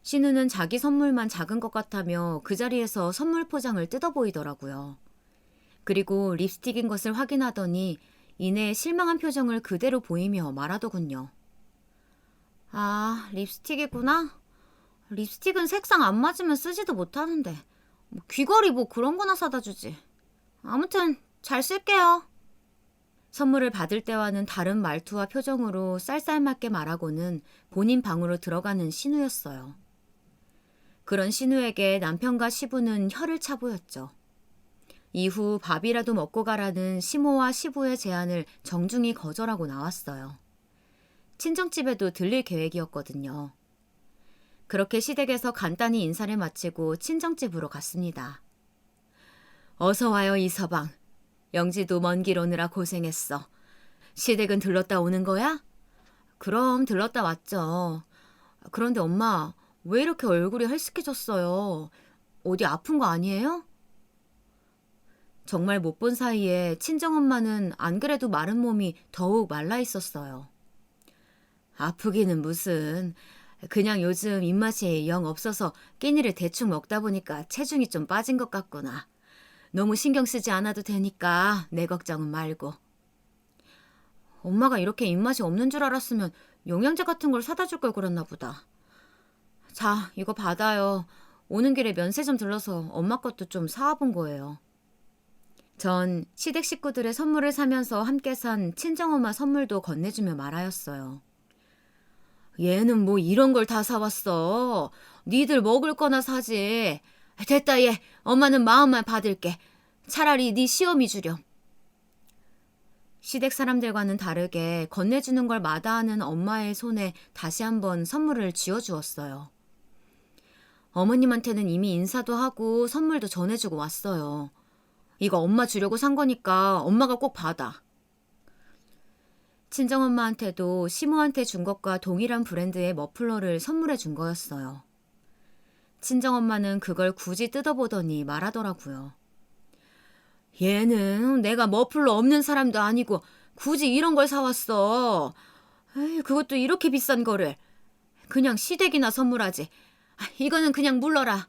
S1: 신우는 자기 선물만 작은 것 같다며 그 자리에서 선물 포장을 뜯어 보이더라고요. 그리고 립스틱인 것을 확인하더니 이내 실망한 표정을 그대로 보이며 말하더군요. 아, 립스틱이구나. 립스틱은 색상 안 맞으면 쓰지도 못하는데 귀걸이 뭐 그런 거나 사다 주지. 아무튼 잘 쓸게요. 선물을 받을 때와는 다른 말투와 표정으로 쌀쌀맞게 말하고는 본인 방으로 들어가는 신우였어요. 그런 신우에게 남편과 시부는 혀를 차 보였죠. 이후 밥이라도 먹고 가라는 시모와 시부의 제안을 정중히 거절하고 나왔어요. 친정집에도 들릴 계획이었거든요. 그렇게 시댁에서 간단히 인사를 마치고 친정집으로 갔습니다. 어서 와요, 이서방. 영지도 먼 길 오느라 고생했어. 시댁은 들렀다 오는 거야? 그럼 들렀다 왔죠. 그런데 엄마, 왜 이렇게 얼굴이 헬쓱해졌어요? 어디 아픈 거 아니에요? 정말 못 본 사이에 친정엄마는 안 그래도 마른 몸이 더욱 말라 있었어요. 아프기는 무슨. 그냥 요즘 입맛이 영 없어서 끼니를 대충 먹다 보니까 체중이 좀 빠진 것 같구나. 너무 신경 쓰지 않아도 되니까 내 걱정은 말고. 엄마가 이렇게 입맛이 없는 줄 알았으면 영양제 같은 걸 사다 줄 걸 그랬나 보다. 자, 이거 받아요. 오는 길에 면세점 들러서 엄마 것도 좀 사와본 거예요. 전 시댁 식구들의 선물을 사면서 함께 산 친정엄마 선물도 건네주며 말하였어요. 얘는 뭐 이런 걸 다 사왔어. 니들 먹을 거나 사지. 됐다 얘. 엄마는 마음만 받을게. 차라리 네 시어미 주렴. 시댁 사람들과는 다르게 건네주는 걸 마다하는 엄마의 손에 다시 한번 선물을 쥐어주었어요. 어머님한테는 이미 인사도 하고 선물도 전해주고 왔어요. 이거 엄마 주려고 산 거니까 엄마가 꼭 받아. 친정엄마한테도 시모한테 준 것과 동일한 브랜드의 머플러를 선물해 준 거였어요. 친정엄마는 그걸 굳이 뜯어보더니 말하더라고요. 얘는 내가 머플러 없는 사람도 아니고 굳이 이런 걸 사왔어. 에이, 그것도 이렇게 비싼 거를. 그냥 시댁이나 선물하지. 이거는 그냥 물러라.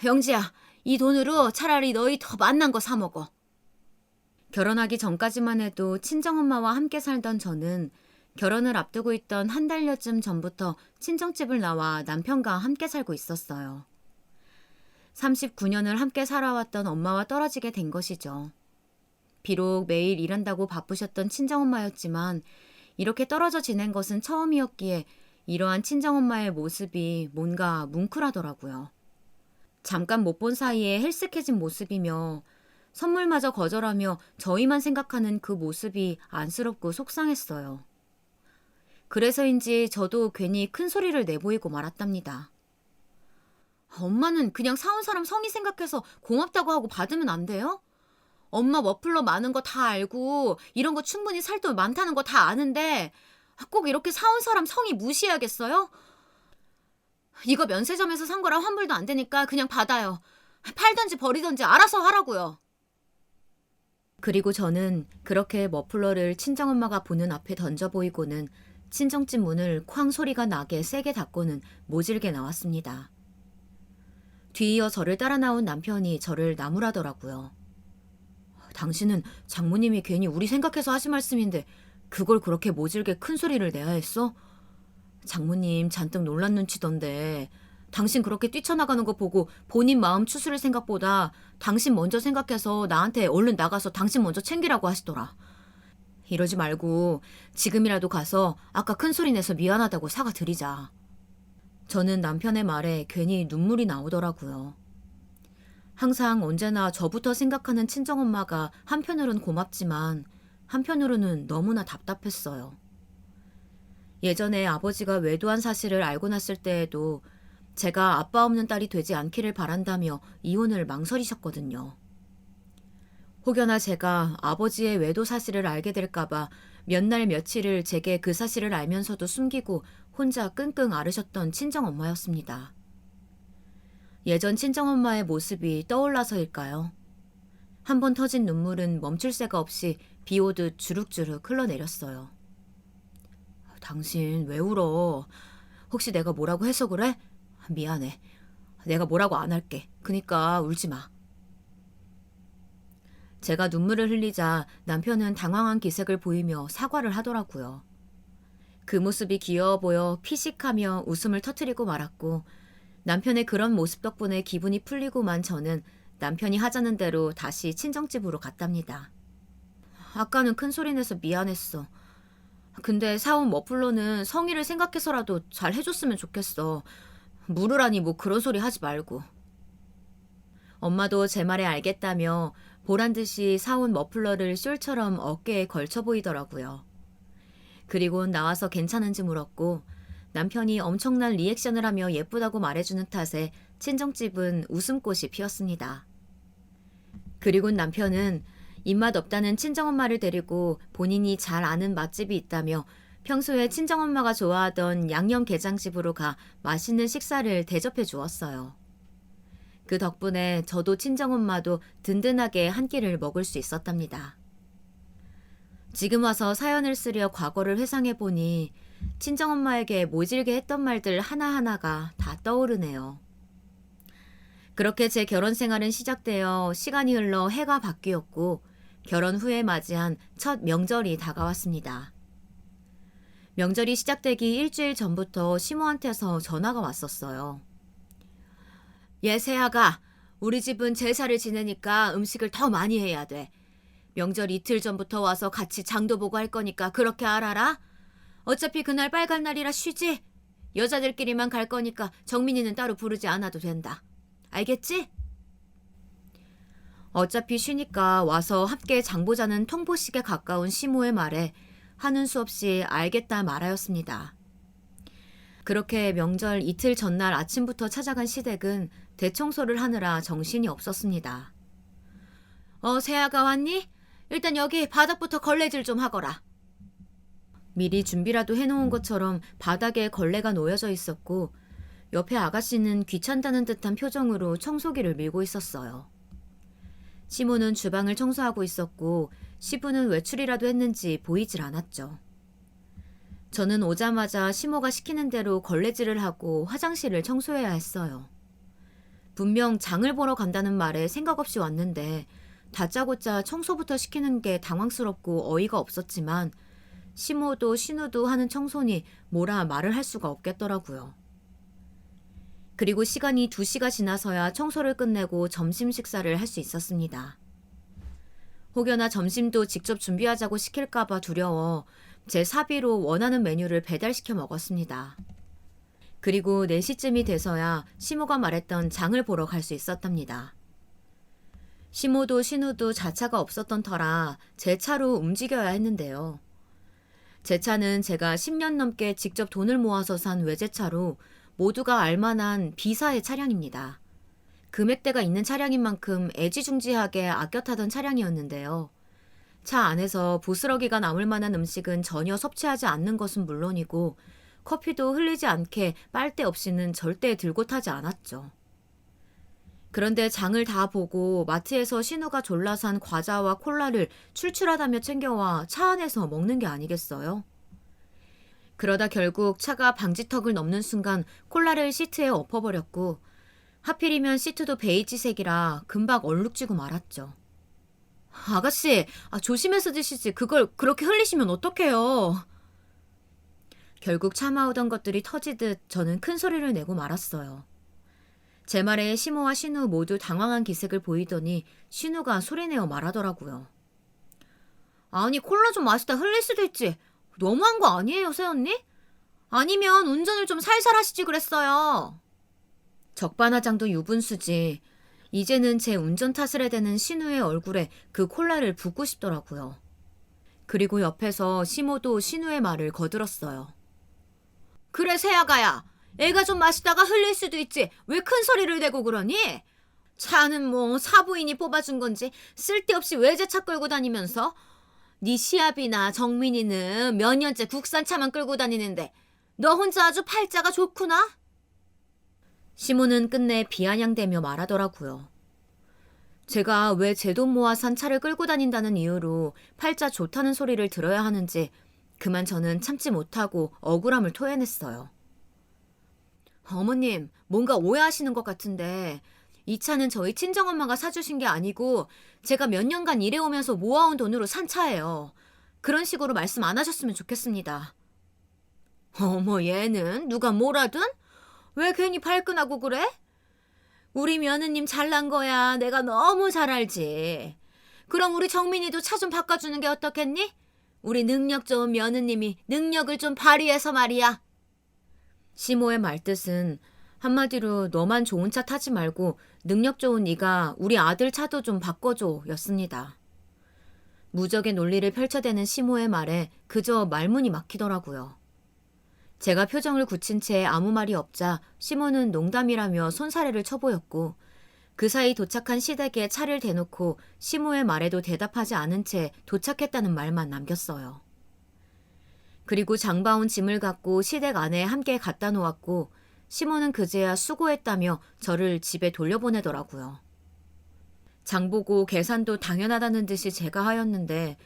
S1: 영지야, 이 돈으로 차라리 너희 더 맛난 거 사 먹어. 결혼하기 전까지만 해도 친정엄마와 함께 살던 저는 결혼을 앞두고 있던 한 달여쯤 전부터 친정집을 나와 남편과 함께 살고 있었어요. 39년을 함께 살아왔던 엄마와 떨어지게 된 것이죠. 비록 매일 일한다고 바쁘셨던 친정엄마였지만 이렇게 떨어져 지낸 것은 처음이었기에 이러한 친정엄마의 모습이 뭔가 뭉클하더라고요. 잠깐 못 본 사이에 헬쓱해진 모습이며 선물마저 거절하며 저희만 생각하는 그 모습이 안쓰럽고 속상했어요. 그래서인지 저도 괜히 큰 소리를 내보이고 말았답니다. 엄마는 그냥 사온 사람 성의 생각해서 고맙다고 하고 받으면 안 돼요? 엄마 머플러 많은 거 다 알고 이런 거 충분히 살 돈 많다는 거 다 아는데 꼭 이렇게 사온 사람 성의 무시해야겠어요? 이거 면세점에서 산 거라 환불도 안 되니까 그냥 받아요. 팔던지 버리던지 알아서 하라고요. 그리고 저는 그렇게 머플러를 친정엄마가 보는 앞에 던져 보이고는 친정집 문을 쾅 소리가 나게 세게 닫고는 모질게 나왔습니다. 뒤이어 저를 따라 나온 남편이 저를 나무라더라고요. 당신은 장모님이 괜히 우리 생각해서 하신 말씀인데 그걸 그렇게 모질게 큰 소리를 내야 했어? 장모님 잔뜩 놀란 눈치던데 당신 그렇게 뛰쳐나가는 거 보고 본인 마음 추스를 생각보다 당신 먼저 생각해서 나한테 얼른 나가서 당신 먼저 챙기라고 하시더라. 이러지 말고 지금이라도 가서 아까 큰 소리 내서 미안하다고 사과드리자. 저는 남편의 말에 괜히 눈물이 나오더라고요. 항상 언제나 저부터 생각하는 친정엄마가 한편으론 고맙지만 한편으로는 너무나 답답했어요. 예전에 아버지가 외도한 사실을 알고 났을 때에도 제가 아빠 없는 딸이 되지 않기를 바란다며 이혼을 망설이셨거든요. 혹여나 제가 아버지의 외도 사실을 알게 될까봐 몇 날 며칠을 제게 그 사실을 알면서도 숨기고 혼자 끙끙 앓으셨던 친정엄마였습니다. 예전 친정엄마의 모습이 떠올라서일까요? 한 번 터진 눈물은 멈출 새가 없이 비 오듯 주룩주룩 흘러내렸어요. 당신 왜 울어? 혹시 내가 뭐라고 해서 그래? 미안해. 내가 뭐라고 안 할게. 그니까 울지 마. 제가 눈물을 흘리자 남편은 당황한 기색을 보이며 사과를 하더라고요. 그 모습이 귀여워 보여 피식하며 웃음을 터뜨리고 말았고 남편의 그런 모습 덕분에 기분이 풀리고만 저는 남편이 하자는 대로 다시 친정집으로 갔답니다. 아까는 큰 소리 내서 미안했어. 근데 사온 머플러는 성의를 생각해서라도 잘 해줬으면 좋겠어. 물으라니 뭐 그런 소리 하지 말고. 엄마도 제 말에 알겠다며 보란 듯이 사온 머플러를 숄처럼 어깨에 걸쳐 보이더라고요. 그리고 나와서 괜찮은지 물었고 남편이 엄청난 리액션을 하며 예쁘다고 말해주는 탓에 친정집은 웃음꽃이 피었습니다. 그리고 남편은 입맛 없다는 친정엄마를 데리고 본인이 잘 아는 맛집이 있다며 평소에 친정엄마가 좋아하던 양념게장집으로 가 맛있는 식사를 대접해 주었어요. 그 덕분에 저도 친정엄마도 든든하게 한 끼를 먹을 수 있었답니다. 지금 와서 사연을 쓰려 과거를 회상해 보니 친정엄마에게 모질게 했던 말들 하나하나가 다 떠오르네요. 그렇게 제 결혼 생활은 시작되어 시간이 흘러 해가 바뀌었고 결혼 후에 맞이한 첫 명절이 다가왔습니다. 명절이 시작되기 일주일 전부터 시모한테서 전화가 왔었어요. 얘 세아가 우리 집은 제사를 지내니까 음식을 더 많이 해야 돼. 명절 이틀 전부터 와서 같이 장도 보고 할 거니까 그렇게 알아라. 어차피 그날 빨간 날이라 쉬지? 여자들끼리만 갈 거니까 정민이는 따로 부르지 않아도 된다. 알겠지? 어차피 쉬니까 와서 함께 장 보자는 통보식에 가까운 시모의 말에 하는 수 없이 알겠다 말하였습니다. 그렇게 명절 이틀 전날 아침부터 찾아간 시댁은 대청소를 하느라 정신이 없었습니다. 세아가 왔니? 일단 여기 바닥부터 걸레질 좀 하거라. 미리 준비라도 해놓은 것처럼 바닥에 걸레가 놓여져 있었고 옆에 아가씨는 귀찮다는 듯한 표정으로 청소기를 밀고 있었어요. 시모는 주방을 청소하고 있었고 시부는 외출이라도 했는지 보이질 않았죠. 저는 오자마자 시모가 시키는 대로 걸레질을 하고 화장실을 청소해야 했어요. 분명 장을 보러 간다는 말에 생각 없이 왔는데 다짜고짜 청소부터 시키는 게 당황스럽고 어이가 없었지만 시모도 신우도 하는 청소니 뭐라 말을 할 수가 없겠더라고요. 그리고 시간이 2시가 지나서야 청소를 끝내고 점심 식사를 할 수 있었습니다. 혹여나 점심도 직접 준비하자고 시킬까봐 두려워 제 사비로 원하는 메뉴를 배달시켜 먹었습니다. 그리고 4시쯤이 돼서야 시모가 말했던 장을 보러 갈 수 있었답니다. 시모도 신우도 자차가 없었던 터라 제 차로 움직여야 했는데요. 제 차는 제가 10년 넘게 직접 돈을 모아서 산 외제차로 모두가 알만한 B사의 차량입니다. 금액대가 있는 차량인 만큼 애지중지하게 아껴 타던 차량이었는데요. 차 안에서 부스러기가 남을 만한 음식은 전혀 섭취하지 않는 것은 물론이고 커피도 흘리지 않게 빨대 없이는 절대 들고 타지 않았죠. 그런데 장을 다 보고 마트에서 신우가 졸라 산 과자와 콜라를 출출하다며 챙겨와 차 안에서 먹는 게 아니겠어요? 그러다 결국 차가 방지턱을 넘는 순간 콜라를 시트에 엎어버렸고 하필이면 시트도 베이지색이라 금방 얼룩지고 말았죠. 아가씨, 조심해서 드시지. 그걸 그렇게 흘리시면 어떡해요. 결국 참아오던 것들이 터지듯 저는 큰 소리를 내고 말았어요. 제 말에 시모와 신우 모두 당황한 기색을 보이더니 신우가 소리내어 말하더라고요. 아니, 콜라 좀 마시다 흘릴 수도 있지. 너무한 거 아니에요, 새언니? 아니면 운전을 좀 살살 하시지 그랬어요. 적반하장도 유분수지. 이제는 제 운전 탓을 해대는 신우의 얼굴에 그 콜라를 붓고 싶더라고요. 그리고 옆에서 시모도 신우의 말을 거들었어요. 그래, 새아가야. 애가 좀 마시다가 흘릴 수도 있지. 왜 큰 소리를 내고 그러니? 차는 뭐 사부인이 뽑아준 건지 쓸데없이 외제차 끌고 다니면서. 네 시아비나 정민이는 몇 년째 국산차만 끌고 다니는데 너 혼자 아주 팔자가 좋구나. 시모는 끝내 비아냥대며 말하더라고요. 제가 왜 제 돈 모아 산 차를 끌고 다닌다는 이유로 팔자 좋다는 소리를 들어야 하는지 그만 저는 참지 못하고 억울함을 토해냈어요. 어머님, 뭔가 오해하시는 것 같은데 이 차는 저희 친정엄마가 사주신 게 아니고 제가 몇 년간 일해오면서 모아온 돈으로 산 차예요. 그런 식으로 말씀 안 하셨으면 좋겠습니다. 어머, 얘는 누가 뭐라든? 왜 괜히 발끈하고 그래? 우리 며느님 잘난 거야. 내가 너무 잘 알지. 그럼 우리 정민이도 차 좀 바꿔주는 게 어떻겠니? 우리 능력 좋은 며느님이 능력을 좀 발휘해서 말이야. 시모의 말뜻은 한마디로 너만 좋은 차 타지 말고 능력 좋은 네가 우리 아들 차도 좀 바꿔줘 였습니다. 무적의 논리를 펼쳐대는 시모의 말에 그저 말문이 막히더라고요. 제가 표정을 굳힌 채 아무 말이 없자 시모는 농담이라며 손사래를 쳐보였고 그 사이 도착한 시댁에 차를 대놓고 시모의 말에도 대답하지 않은 채 도착했다는 말만 남겼어요. 그리고 장바온 짐을 갖고 시댁 안에 함께 갖다 놓았고 시모는 그제야 수고했다며 저를 집에 돌려보내더라고요. 장보고 계산도 당연하다는 듯이 제가 하였는데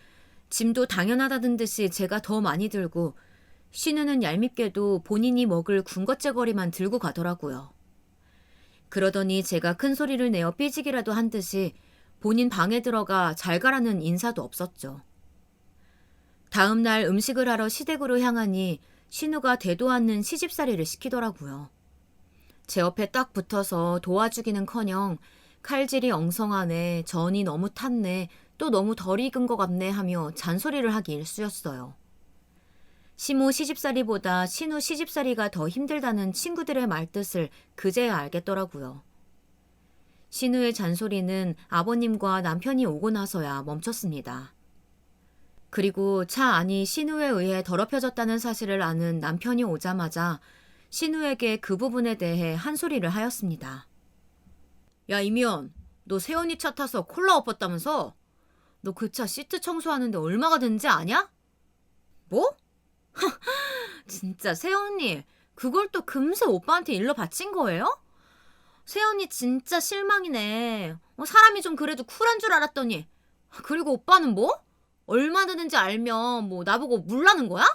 S1: 짐도 당연하다는 듯이 제가 더 많이 들고 신우는 얄밉게도 본인이 먹을 군것질거리만 들고 가더라고요. 그러더니 제가 큰 소리를 내어 삐지기라도 한 듯이 본인 방에 들어가 잘 가라는 인사도 없었죠. 다음 날 음식을 하러 시댁으로 향하니 신우가 되도 않는 시집살이를 시키더라고요. 제 옆에 딱 붙어서 도와주기는커녕 칼질이 엉성하네, 전이 너무 탔네, 또 너무 덜 익은 것 같네 하며 잔소리를 하기 일쑤였어요. 시모 시집살이보다 신우 시집살이가 더 힘들다는 친구들의 말뜻을 그제야 알겠더라고요. 신우의 잔소리는 아버님과 남편이 오고 나서야 멈췄습니다. 그리고 차 안이 신우에 의해 더럽혀졌다는 사실을 아는 남편이 오자마자 신우에게 그 부분에 대해 한 소리를 하였습니다. 야, 이미연, 너 세연이 차 타서 콜라 엎었다면서? 너 그 차 시트 청소하는데 얼마가 드는지 아냐? 뭐? 진짜 세연이 그걸 또 금세 오빠한테 일러 바친 거예요? 세연이 진짜 실망이네. 사람이 좀 그래도 쿨한 줄 알았더니. 그리고 오빠는 뭐? 얼마 드는지 알면 뭐 나보고 물라는 거야?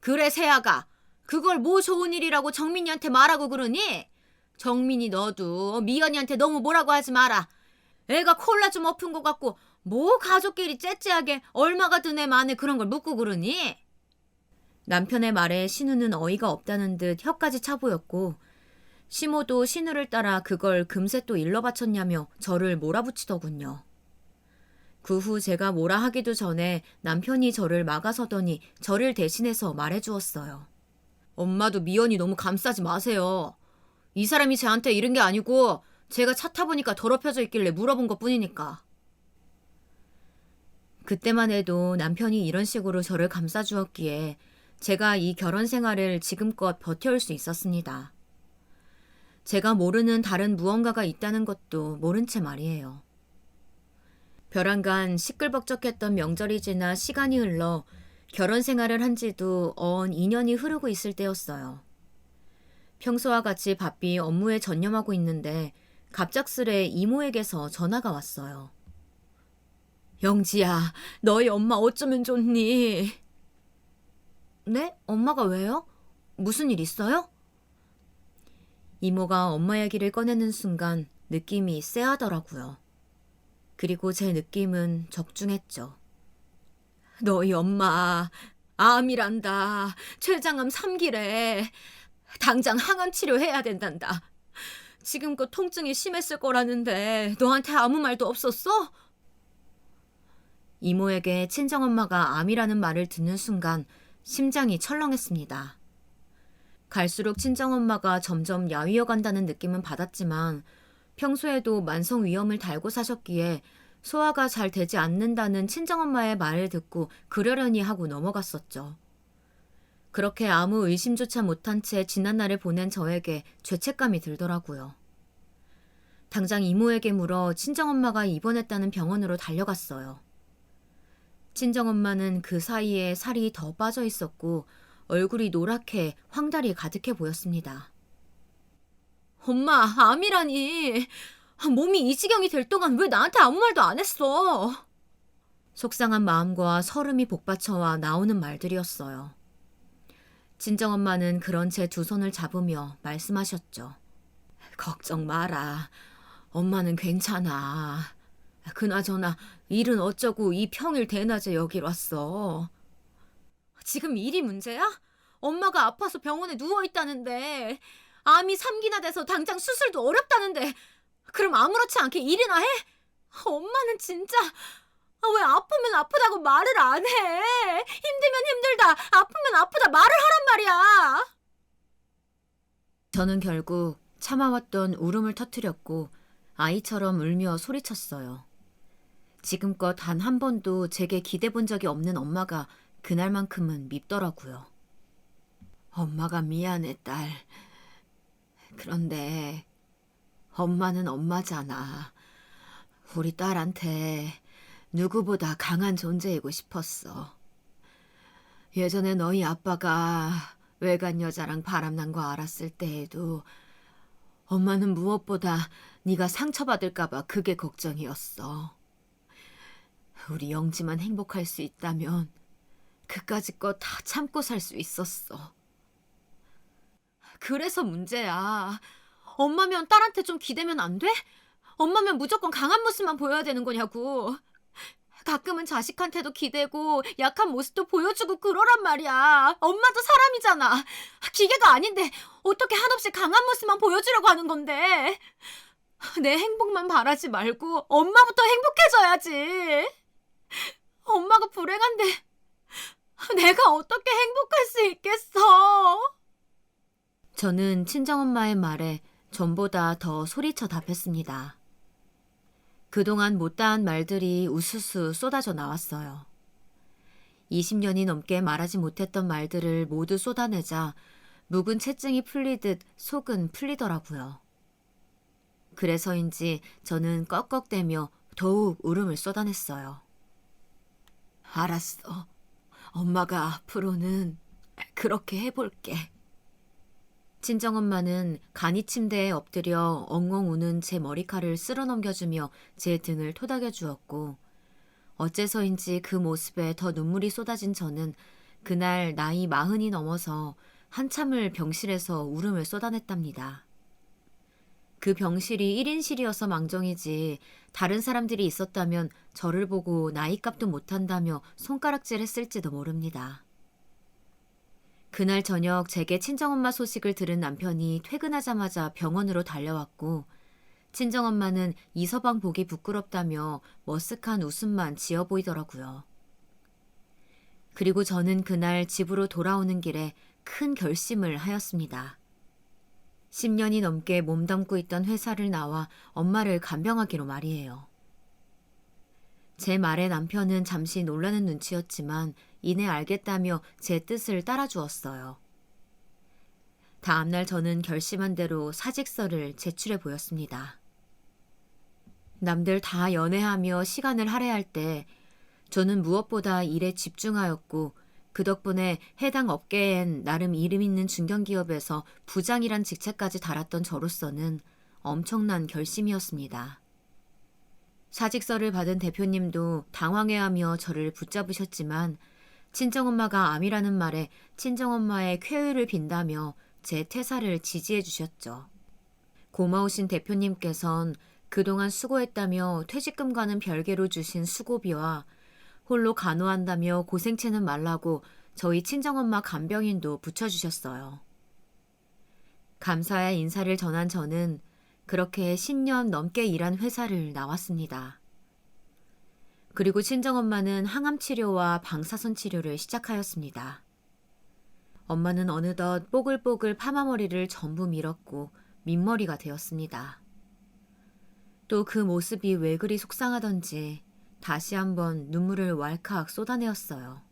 S1: 그래, 세아가. 그걸 뭐 좋은 일이라고 정민이한테 말하고 그러니? 정민이 너도 미연이한테 너무 뭐라고 하지 마라. 애가 콜라 좀 엎은 것 같고 뭐 가족끼리 째째하게 얼마가 드네 마네 그런 걸 묻고 그러니? 남편의 말에 신우는 어이가 없다는 듯 혀까지 차보였고 시모도 신우를 따라 그걸 금세 또 일러 바쳤냐며 저를 몰아붙이더군요. 그 후 제가 뭐라 하기도 전에 남편이 저를 막아서더니 저를 대신해서 말해주었어요. 엄마도 미연이 너무 감싸지 마세요. 이 사람이 저한테 이른 게 아니고 제가 차 타보니까 더럽혀져 있길래 물어본 것뿐이니까. 그때만 해도 남편이 이런 식으로 저를 감싸주었기에 제가 이 결혼 생활을 지금껏 버텨올 수 있었습니다. 제가 모르는 다른 무언가가 있다는 것도 모른 채 말이에요. 벼랑간 시끌벅적했던 명절이 지나 시간이 흘러 결혼 생활을 한 지도 어언 2년이 흐르고 있을 때였어요. 평소와 같이 바삐 업무에 전념하고 있는데 갑작스레 이모에게서 전화가 왔어요. 영지야, 너희 엄마 어쩌면 좋니? 네? 엄마가 왜요? 무슨 일 있어요? 이모가 엄마 얘기를 꺼내는 순간 느낌이 쎄하더라고요. 그리고 제 느낌은 적중했죠. 너희 엄마 암이란다. 췌장암 3기래. 당장 항암 치료해야 된단다. 지금껏 통증이 심했을 거라는데 너한테 아무 말도 없었어? 이모에게 친정엄마가 암이라는 말을 듣는 순간 심장이 철렁했습니다. 갈수록 친정엄마가 점점 야위어 간다는 느낌은 받았지만 평소에도 만성 위염을 달고 사셨기에 소화가 잘 되지 않는다는 친정엄마의 말을 듣고 그러려니 하고 넘어갔었죠. 그렇게 아무 의심조차 못한 채 지난날을 보낸 저에게 죄책감이 들더라고요. 당장 이모에게 물어 친정엄마가 입원했다는 병원으로 달려갔어요. 친정엄마는 그 사이에 살이 더 빠져 있었고 얼굴이 노랗게 황달이 가득해 보였습니다. 엄마, 암이라니. 몸이 이 지경이 될 동안 왜 나한테 아무 말도 안 했어? 속상한 마음과 설움이 복받쳐와 나오는 말들이었어요. 친정엄마는 그런 채 두 손을 잡으며 말씀하셨죠. 걱정 마라. 엄마는 괜찮아. 그나저나 일은 어쩌고 이 평일 대낮에 여길 왔어. 지금 일이 문제야? 엄마가 아파서 병원에 누워있다는데 암이 3기나 돼서 당장 수술도 어렵다는데 그럼 아무렇지 않게 일이나 해? 엄마는 진짜 왜 아프면 아프다고 말을 안 해? 힘들면 힘들다, 아프면 아프다 말을 하란 말이야. 저는 결국 참아왔던 울음을 터뜨렸고 아이처럼 울며 소리쳤어요. 지금껏 단 한 번도 제게 기대본 적이 없는 엄마가 그날만큼은 밉더라고요. 엄마가 미안해, 딸. 그런데 엄마는 엄마잖아. 우리 딸한테 누구보다 강한 존재이고 싶었어. 예전에 너희 아빠가 외간 여자랑 바람난 거 알았을 때에도 엄마는 무엇보다 네가 상처받을까 봐 그게 걱정이었어. 우리 영지만 행복할 수 있다면 그까짓 거 다 참고 살 수 있었어. 그래서 문제야. 엄마면 딸한테 좀 기대면 안 돼? 엄마면 무조건 강한 모습만 보여야 되는 거냐고. 가끔은 자식한테도 기대고 약한 모습도 보여주고 그러란 말이야. 엄마도 사람이잖아. 기계가 아닌데 어떻게 한없이 강한 모습만 보여주려고 하는 건데. 내 행복만 바라지 말고 엄마부터 행복해져야지. 엄마가 불행한데 내가 어떻게 행복할 수 있겠어? 저는 친정엄마의 말에 전보다 더 소리쳐 답했습니다. 그동안 못다한 말들이 우수수 쏟아져 나왔어요. 20년이 넘게 말하지 못했던 말들을 모두 쏟아내자 묵은 채증이 풀리듯 속은 풀리더라고요. 그래서인지 저는 꺽꺽대며 더욱 울음을 쏟아냈어요. 알았어. 엄마가 앞으로는 그렇게 해볼게. 친정엄마는 간이 침대에 엎드려 엉엉 우는 제 머리칼을 쓸어 넘겨주며 제 등을 토닥여 주었고 어째서인지 그 모습에 더 눈물이 쏟아진 저는 그날 나이 40이 넘어서 한참을 병실에서 울음을 쏟아냈답니다. 그 병실이 1인실이어서 망정이지 다른 사람들이 있었다면 저를 보고 나이값도 못한다며 손가락질했을지도 모릅니다. 그날 저녁 제게 친정엄마 소식을 들은 남편이 퇴근하자마자 병원으로 달려왔고 친정엄마는 이서방 보기 부끄럽다며 머쓱한 웃음만 지어 보이더라고요. 그리고 저는 그날 집으로 돌아오는 길에 큰 결심을 하였습니다. 10년이 넘게 몸담고 있던 회사를 나와 엄마를 간병하기로 말이에요. 제 말에 남편은 잠시 놀라는 눈치였지만 이내 알겠다며 제 뜻을 따라주었어요. 다음날 저는 결심한 대로 사직서를 제출해 보였습니다. 남들 다 연애하며 시간을 할애할 때 저는 무엇보다 일에 집중하였고 그 덕분에 해당 업계엔 나름 이름 있는 중견기업에서 부장이란 직책까지 달았던 저로서는 엄청난 결심이었습니다. 사직서를 받은 대표님도 당황해하며 저를 붙잡으셨지만 친정엄마가 암이라는 말에 친정엄마의 쾌유를 빈다며 제 퇴사를 지지해 주셨죠. 고마우신 대표님께선 그동안 수고했다며 퇴직금과는 별개로 주신 수고비와 홀로 간호한다며 고생채는 말라고 저희 친정엄마 간병인도 붙여주셨어요. 감사의 인사를 전한 저는 그렇게 10년 넘게 일한 회사를 나왔습니다. 그리고 친정엄마는 항암 치료와 방사선 치료를 시작하였습니다. 엄마는 어느덧 뽀글뽀글 파마머리를 전부 밀었고 민머리가 되었습니다. 또 그 모습이 왜 그리 속상하던지 다시 한번 눈물을 왈칵 쏟아내었어요.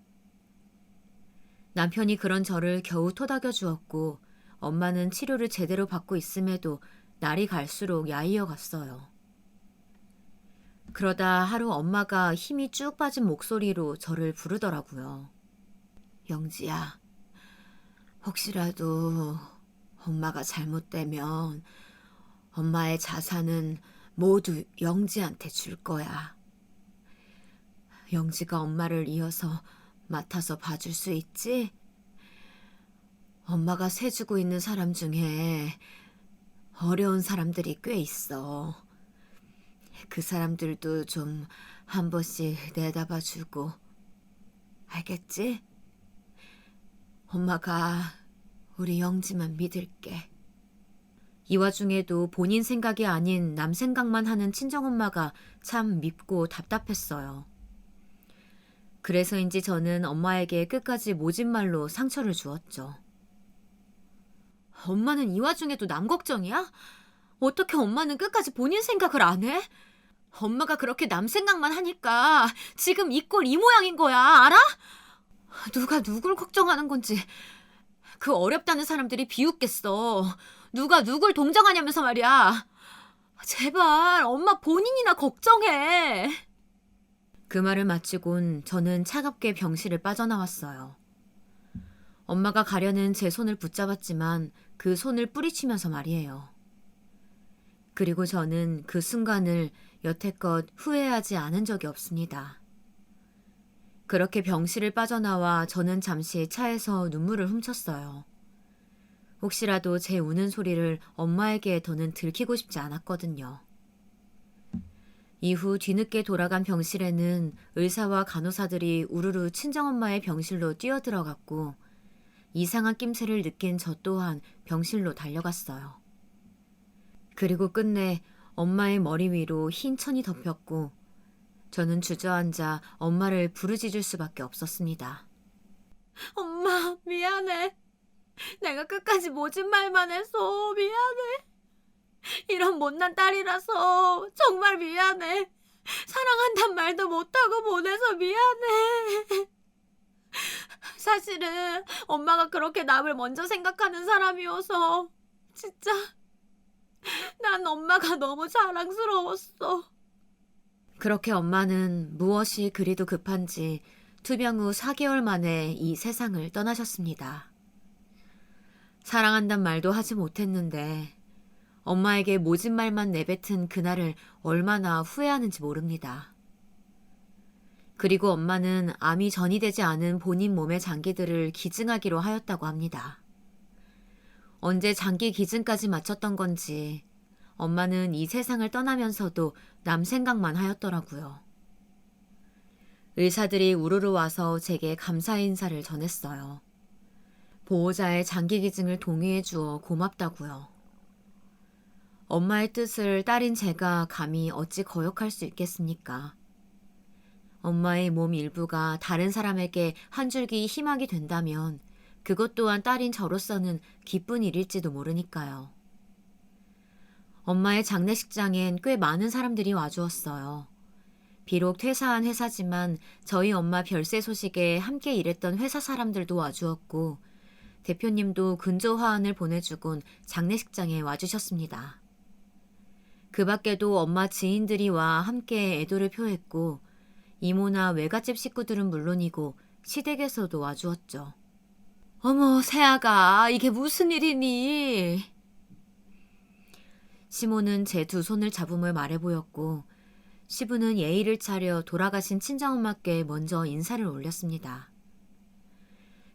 S1: 남편이 그런 저를 겨우 토닥여 주었고 엄마는 치료를 제대로 받고 있음에도 날이 갈수록 야이어 갔어요. 그러다 하루 엄마가 힘이 쭉 빠진 목소리로 저를 부르더라고요. 영지야, 혹시라도 엄마가 잘못되면 엄마의 자산은 모두 영지한테 줄 거야. 영지가 엄마를 이어서 맡아서 봐줄 수 있지? 엄마가 세주고 있는 사람 중에 어려운 사람들이 꽤 있어. 그 사람들도 좀 한 번씩 내다봐주고. 알겠지? 엄마가 우리 영지만 믿을게. 이 와중에도 본인 생각이 아닌 남 생각만 하는 친정엄마가 참 밉고 답답했어요. 그래서인지 저는 엄마에게 끝까지 모진 말로 상처를 주었죠. 엄마는 이 와중에도 남 걱정이야? 어떻게 엄마는 끝까지 본인 생각을 안 해? 엄마가 그렇게 남 생각만 하니까 지금 이 꼴 이 모양인 거야, 알아? 누가 누굴 걱정하는 건지 그 어렵다는 사람들이 비웃겠어. 누가 누굴 동정하냐면서 말이야. 제발 엄마 본인이나 걱정해. 그 말을 마치곤 저는 차갑게 병실을 빠져나왔어요. 엄마가 가려는 제 손을 붙잡았지만 그 손을 뿌리치면서 말이에요. 그리고 저는 그 순간을 여태껏 후회하지 않은 적이 없습니다. 그렇게 병실을 빠져나와 저는 잠시 차에서 눈물을 훔쳤어요. 혹시라도 제 우는 소리를 엄마에게 더는 들키고 싶지 않았거든요. 이후 뒤늦게 돌아간 병실에는 의사와 간호사들이 우르르 친정엄마의 병실로 뛰어들어갔고 이상한 낌새를 느낀 저 또한 병실로 달려갔어요. 그리고 끝내 엄마의 머리 위로 흰 천이 덮였고 저는 주저앉아 엄마를 부르짖을 수밖에 없었습니다. 엄마, 미안해. 내가 끝까지 모진 말만 해서 미안해. 이런 못난 딸이라서 정말 미안해. 사랑한단 말도 못하고 보내서 미안해. 사실은 엄마가 그렇게 남을 먼저 생각하는 사람이어서 진짜 난 엄마가 너무 자랑스러웠어. 그렇게 엄마는 무엇이 그리도 급한지 투병 후 4개월 만에 이 세상을 떠나셨습니다. 사랑한단 말도 하지 못했는데 엄마에게 모진 말만 내뱉은 그날을 얼마나 후회하는지 모릅니다. 그리고 엄마는 암이 전이되지 않은 본인 몸의 장기들을 기증하기로 하였다고 합니다. 언제 장기 기증까지 마쳤던 건지 엄마는 이 세상을 떠나면서도 남 생각만 하였더라고요. 의사들이 우르르 와서 제게 감사 인사를 전했어요. 보호자의 장기 기증을 동의해 주어 고맙다고요. 엄마의 뜻을 딸인 제가 감히 어찌 거역할 수 있겠습니까? 엄마의 몸 일부가 다른 사람에게 한 줄기 희망이 된다면 그것 또한 딸인 저로서는 기쁜 일일지도 모르니까요. 엄마의 장례식장엔 꽤 많은 사람들이 와주었어요. 비록 퇴사한 회사지만 저희 엄마 별세 소식에 함께 일했던 회사 사람들도 와주었고 대표님도 근조 화환을 보내주곤 장례식장에 와주셨습니다. 그 밖에도 엄마 지인들이 와 함께 애도를 표했고 이모나 외갓집 식구들은 물론이고 시댁에서도 와주었죠. 어머, 새아가 이게 무슨 일이니? 시모는 제 두 손을 잡음을 말해 보였고 시부는 예의를 차려 돌아가신 친정엄마께 먼저 인사를 올렸습니다.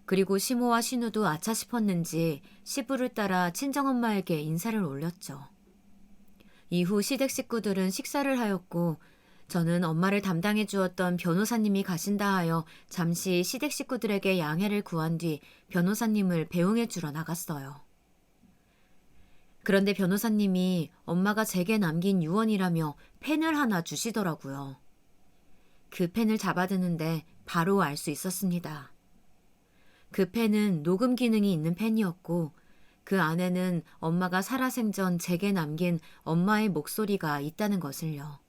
S1: 그리고 시모와 신우도 아차 싶었는지 시부를 따라 친정엄마에게 인사를 올렸죠. 이후 시댁 식구들은 식사를 하였고 저는 엄마를 담당해 주었던 변호사님이 가신다 하여 잠시 시댁 식구들에게 양해를 구한 뒤 변호사님을 배웅해 주러 나갔어요. 그런데 변호사님이 엄마가 제게 남긴 유언이라며 펜을 하나 주시더라고요. 그 펜을 잡아드는데 바로 알 수 있었습니다. 그 펜은 녹음 기능이 있는 펜이었고 그 안에는 엄마가 살아생전 제게 남긴 엄마의 목소리가 있다는 것을요.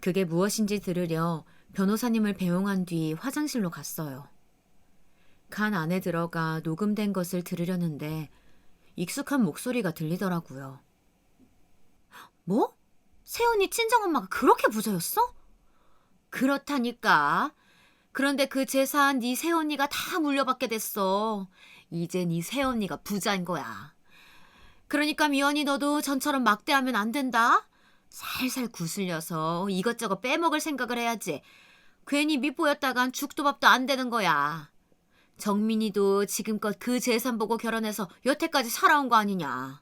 S1: 그게 무엇인지 들으려 변호사님을 배웅한 뒤 화장실로 갔어요. 간 안에 들어가 녹음된 것을 들으려는데 익숙한 목소리가 들리더라고요. 뭐? 세훈이 친정엄마가 그렇게 부자였어? 그렇다니까. 그런데 그 재산 네 새언니가 다 물려받게 됐어. 이제 네 새언니가 부자인 거야. 그러니까 미연이 너도 전처럼 막대하면 안 된다. 살살 구슬려서 이것저것 빼먹을 생각을 해야지. 괜히 밑보였다간 죽도 밥도 안 되는 거야. 정민이도 지금껏 그 재산 보고 결혼해서 여태까지 살아온 거 아니냐.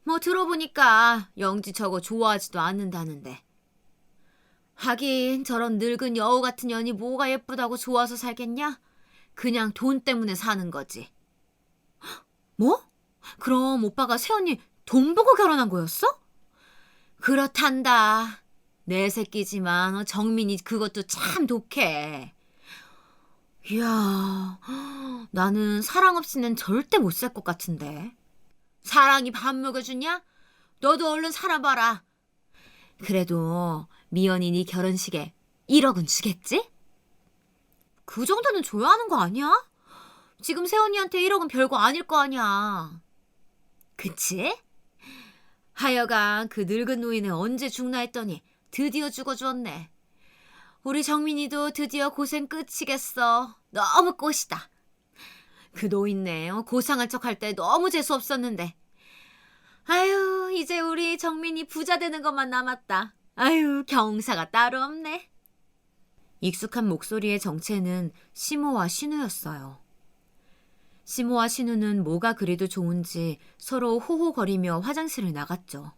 S1: 뭐 들어보니까 영지 저거 좋아하지도 않는다는데. 하긴 저런 늙은 여우 같은 년이 뭐가 예쁘다고 좋아서 살겠냐? 그냥 돈 때문에 사는 거지. 뭐? 그럼 오빠가 새언니 돈 보고 결혼한 거였어? 그렇단다. 내 새끼지만 정민이 그것도 참 독해. 이야, 나는 사랑 없이는 절대 못 살 것 같은데. 사랑이 밥 먹여주냐? 너도 얼른 살아봐라. 그래도 미연이 네 결혼식에 1억은 주겠지? 그 정도는 줘야 하는 거 아니야? 지금 새언니한테 1억은 별거 아닐 거 아니야. 그치? 하여간 그 늙은 노인은 언제 죽나 했더니 드디어 죽어주었네. 우리 정민이도 드디어 고생 끝이겠어. 너무 꽃이다. 그 노인네 고상한 척할 때 너무 재수 없었는데. 아유, 이제 우리 정민이 부자 되는 것만 남았다. 아유, 경사가 따로 없네. 익숙한 목소리의 정체는 시모와 신우였어요. 시모와 신우는 뭐가 그리도 좋은지 서로 호호거리며 화장실을 나갔죠.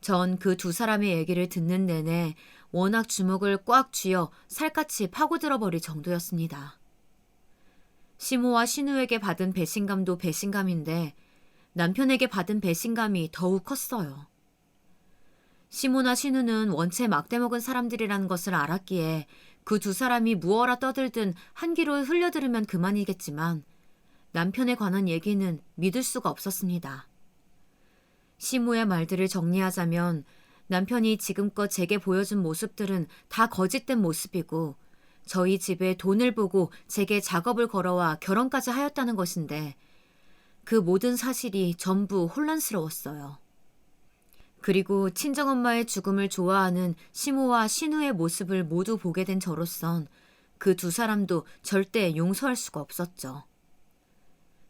S1: 전 그 두 사람의 얘기를 듣는 내내 워낙 주먹을 꽉 쥐어 살갗이 파고들어 버릴 정도였습니다. 시모와 신우에게 받은 배신감도 배신감인데 남편에게 받은 배신감이 더욱 컸어요. 시모나 신우는 원체 막대먹은 사람들이라는 것을 알았기에 그 두 사람이 무어라 떠들든 한 귀로 흘려들으면 그만이겠지만 남편에 관한 얘기는 믿을 수가 없었습니다. 시모의 말들을 정리하자면 남편이 지금껏 제게 보여준 모습들은 다 거짓된 모습이고 저희 집에 돈을 보고 제게 작업을 걸어와 결혼까지 하였다는 것인데 그 모든 사실이 전부 혼란스러웠어요. 그리고 친정엄마의 죽음을 좋아하는 시모와 신우의 모습을 모두 보게 된 저로선 그 두 사람도 절대 용서할 수가 없었죠.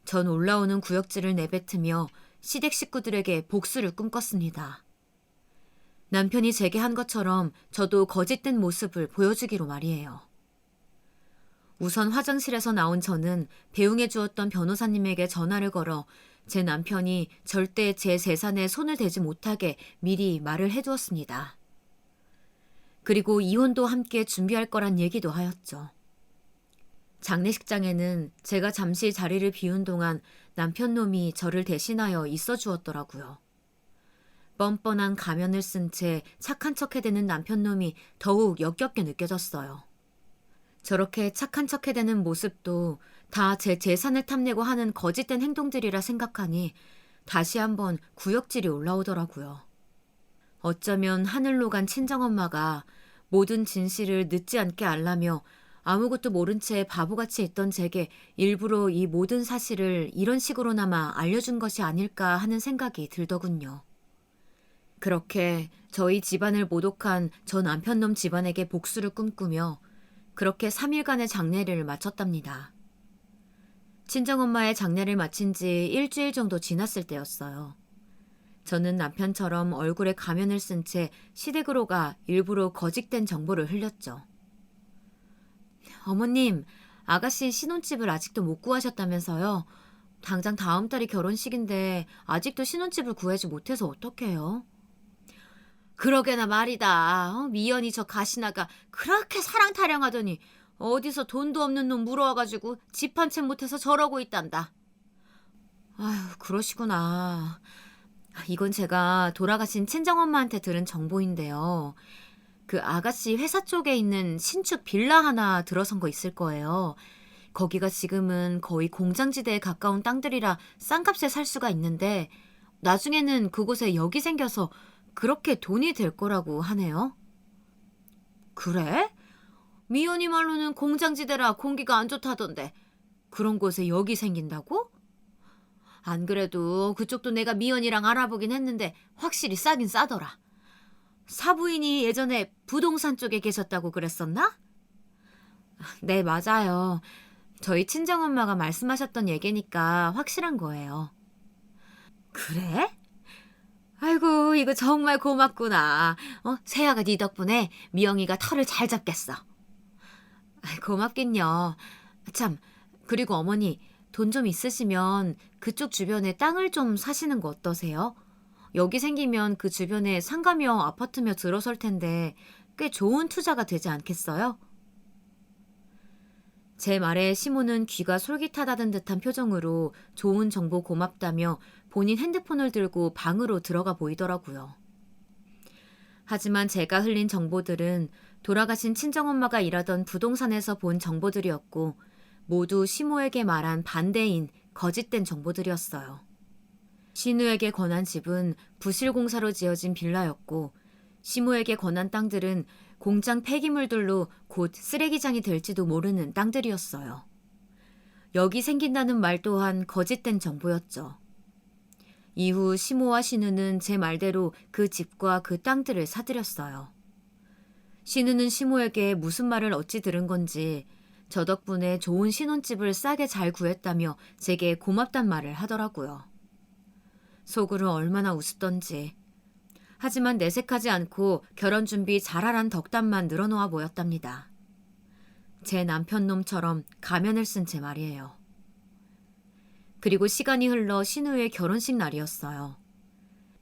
S1: 전 올라오는 구역질을 내뱉으며 시댁 식구들에게 복수를 꿈꿨습니다. 남편이 제게 한 것처럼 저도 거짓된 모습을 보여주기로 말이에요. 우선 화장실에서 나온 저는 배웅해 주었던 변호사님에게 전화를 걸어 제 남편이 절대 제 재산에 손을 대지 못하게 미리 말을 해두었습니다. 그리고 이혼도 함께 준비할 거란 얘기도 하였죠. 장례식장에는 제가 잠시 자리를 비운 동안 남편 놈이 저를 대신하여 있어 주었더라고요. 뻔뻔한 가면을 쓴 채 착한 척 해대는 남편 놈이 더욱 역겹게 느껴졌어요. 저렇게 착한 척 해대는 모습도 다 제 재산을 탐내고 하는 거짓된 행동들이라 생각하니 다시 한번 구역질이 올라오더라고요. 어쩌면 하늘로 간 친정엄마가 모든 진실을 늦지 않게 알라며 아무것도 모른 채 바보같이 있던 제게 일부러 이 모든 사실을 이런 식으로나마 알려준 것이 아닐까 하는 생각이 들더군요. 그렇게 저희 집안을 모독한 저 남편놈 집안에게 복수를 꿈꾸며 그렇게 3일간의 장례를 마쳤답니다. 친정엄마의 장례를 마친 지 일주일 정도 지났을 때였어요. 저는 남편처럼 얼굴에 가면을 쓴 채 시댁으로 가 일부러 거짓된 정보를 흘렸죠. 어머님, 아가씨 신혼집을 아직도 못 구하셨다면서요. 당장 다음 달이 결혼식인데 아직도 신혼집을 구하지 못해서 어떡해요? 그러게나 말이다. 미연이 저 가시나가 그렇게 사랑 타령하더니 어디서 돈도 없는 놈 물어와가지고 집 한 채 못해서 저러고 있단다. 아휴, 그러시구나. 이건 제가 돌아가신 친정엄마한테 들은 정보인데요. 그 아가씨 회사 쪽에 있는 신축 빌라 하나 들어선 거 있을 거예요. 거기가 지금은 거의 공장지대에 가까운 땅들이라 싼 값에 살 수가 있는데 나중에는 그곳에 역이 생겨서 그렇게 돈이 될 거라고 하네요. 그래? 미연이 말로는 공장지대라 공기가 안 좋다던데 그런 곳에 역이 생긴다고? 안 그래도 그쪽도 내가 미연이랑 알아보긴 했는데 확실히 싸긴 싸더라. 사부인이 예전에 부동산 쪽에 계셨다고 그랬었나? 네, 맞아요. 저희 친정엄마가 말씀하셨던 얘기니까 확실한 거예요. 그래? 아이고, 이거 정말 고맙구나. 세아가 네 덕분에 미영이가 털을 잘 잡겠어. 고맙긴요. 참, 그리고 어머니, 돈 좀 있으시면 그쪽 주변에 땅을 좀 사시는 거 어떠세요? 여기 생기면 그 주변에 상가며 아파트며 들어설 텐데 꽤 좋은 투자가 되지 않겠어요? 제 말에 시모는 귀가 솔깃하다는 듯한 표정으로 좋은 정보 고맙다며 본인 핸드폰을 들고 방으로 들어가 보이더라고요. 하지만 제가 흘린 정보들은 돌아가신 친정엄마가 일하던 부동산에서 본 정보들이었고 모두 시모에게 말한 반대인 거짓된 정보들이었어요. 신우에게 권한 집은 부실공사로 지어진 빌라였고 시모에게 권한 땅들은 공장 폐기물들로 곧 쓰레기장이 될지도 모르는 땅들이었어요. 역이 생긴다는 말 또한 거짓된 정보였죠. 이후 시모와 신우는 제 말대로 그 집과 그 땅들을 사들였어요. 신우는 시모에게 무슨 말을 어찌 들은 건지 저 덕분에 좋은 신혼집을 싸게 잘 구했다며 제게 고맙단 말을 하더라고요. 속으로 얼마나 우습던지. 하지만 내색하지 않고 결혼 준비 잘하란 덕담만 늘어놓아 보였답니다. 제 남편 놈처럼 가면을 쓴 제 말이에요. 그리고 시간이 흘러 신우의 결혼식 날이었어요.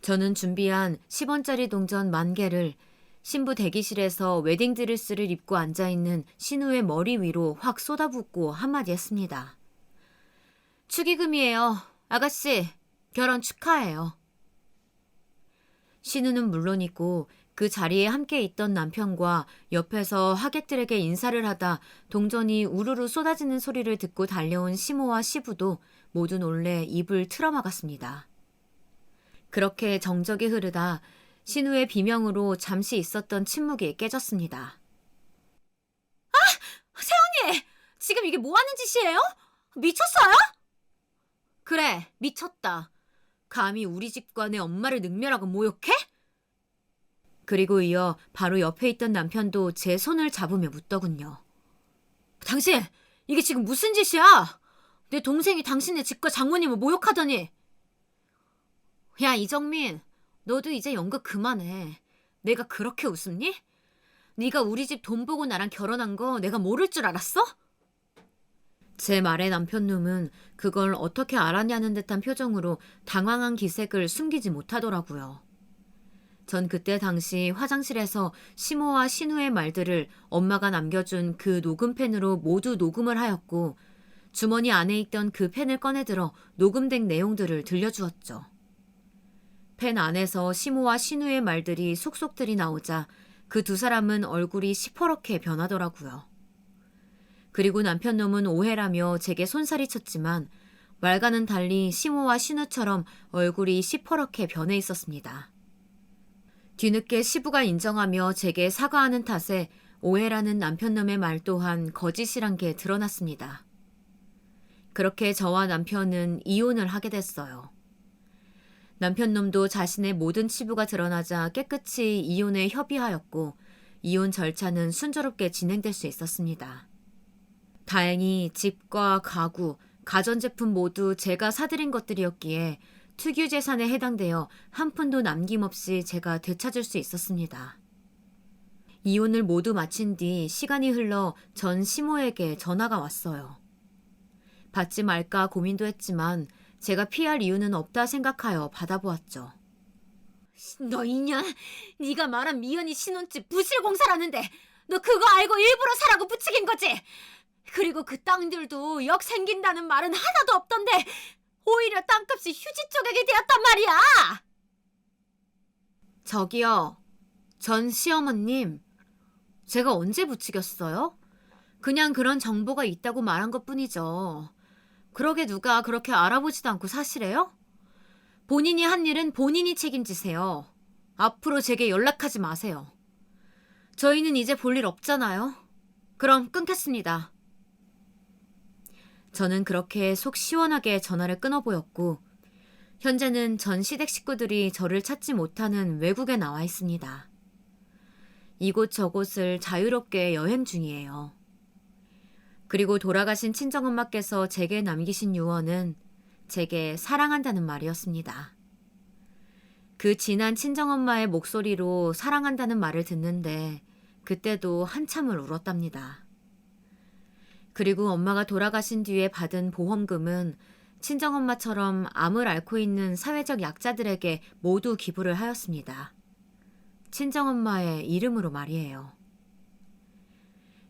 S1: 저는 준비한 10원짜리 동전 10,000개를 신부 대기실에서 웨딩드레스를 입고 앉아있는 신우의 머리 위로 확 쏟아붓고 한마디 했습니다. 축의금이에요. 아가씨, 결혼 축하해요. 신우는 물론이고 그 자리에 함께 있던 남편과 옆에서 하객들에게 인사를 하다 동전이 우르르 쏟아지는 소리를 듣고 달려온 시모와 시부도 모두 놀래 입을 틀어막았습니다. 그렇게 정적이 흐르다 신우의 비명으로 잠시 있었던 침묵이 깨졌습니다. 세연이! 지금 이게 뭐 하는 짓이에요? 미쳤어요? 그래, 미쳤다. 감히 우리 집과 내 엄마를 능멸하고 모욕해? 그리고 이어 바로 옆에 있던 남편도 제 손을 잡으며 묻더군요. 당신, 이게 지금 무슨 짓이야? 내 동생이 당신네 집과 장모님을 모욕하더니. 야, 이정민, 너도 이제 연극 그만해. 내가 그렇게 웃음니? 네가 우리 집 돈 보고 나랑 결혼한 거 내가 모를 줄 알았어? 제 말에 남편놈은 그걸 어떻게 알았냐는 듯한 표정으로 당황한 기색을 숨기지 못하더라고요. 전 그때 당시 화장실에서 시모와 신우의 말들을 엄마가 남겨준 그 녹음펜으로 모두 녹음을 하였고 주머니 안에 있던 그 펜을 꺼내들어 녹음된 내용들을 들려주었죠. 펜 안에서 시모와 신우의 말들이 속속들이 나오자 그 두 사람은 얼굴이 시퍼렇게 변하더라고요. 그리고 남편놈은 오해라며 제게 손살이 쳤지만 말과는 달리 시모와 신우처럼 얼굴이 시퍼렇게 변해 있었습니다. 뒤늦게 시부가 인정하며 제게 사과하는 탓에 오해라는 남편놈의 말 또한 거짓이란 게 드러났습니다. 그렇게 저와 남편은 이혼을 하게 됐어요. 남편놈도 자신의 모든 치부가 드러나자 깨끗이 이혼에 협의하였고 이혼 절차는 순조롭게 진행될 수 있었습니다. 다행히 집과 가구, 가전제품 모두 제가 사들인 것들이었기에 특유재산에 해당되어 한 푼도 남김없이 제가 되찾을 수 있었습니다. 이혼을 모두 마친 뒤 시간이 흘러 전 시모에게 전화가 왔어요. 받지 말까 고민도 했지만 제가 피할 이유는 없다 생각하여 받아보았죠. 너 이년, 네가 말한 미연이 신혼집 부실공사라는데 너 그거 알고 일부러 사라고 부추긴 거지? 그리고 그 땅들도 역 생긴다는 말은 하나도 없던데 오히려 땅값이 휴지 쪼개게 되었단 말이야. 저기요, 전 시어머님, 제가 언제 부추겼어요? 그냥 그런 정보가 있다고 말한 것뿐이죠. 그러게 누가 그렇게 알아보지도 않고 사시래요? 본인이 한 일은 본인이 책임지세요. 앞으로 제게 연락하지 마세요. 저희는 이제 볼 일 없잖아요. 그럼 끊겠습니다. 저는 그렇게 속 시원하게 전화를 끊어보였고 현재는 전 시댁 식구들이 저를 찾지 못하는 외국에 나와 있습니다. 이곳 저곳을 자유롭게 여행 중이에요. 그리고 돌아가신 친정엄마께서 제게 남기신 유언은 제게 사랑한다는 말이었습니다. 그 진한 친정엄마의 목소리로 사랑한다는 말을 듣는데 그때도 한참을 울었답니다. 그리고 엄마가 돌아가신 뒤에 받은 보험금은 친정엄마처럼 암을 앓고 있는 사회적 약자들에게 모두 기부를 하였습니다. 친정엄마의 이름으로 말이에요.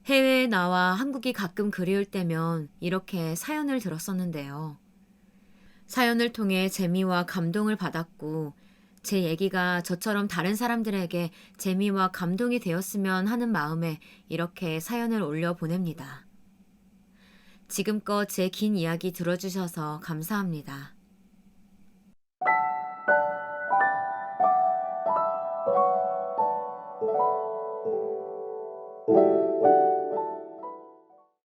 S1: 해외에 나와 한국이 가끔 그리울 때면 이렇게 사연을 들었었는데요. 사연을 통해 재미와 감동을 받았고 제 얘기가 저처럼 다른 사람들에게 재미와 감동이 되었으면 하는 마음에 이렇게 사연을 올려보냅니다. 지금껏 제 긴 이야기 들어주셔서 감사합니다.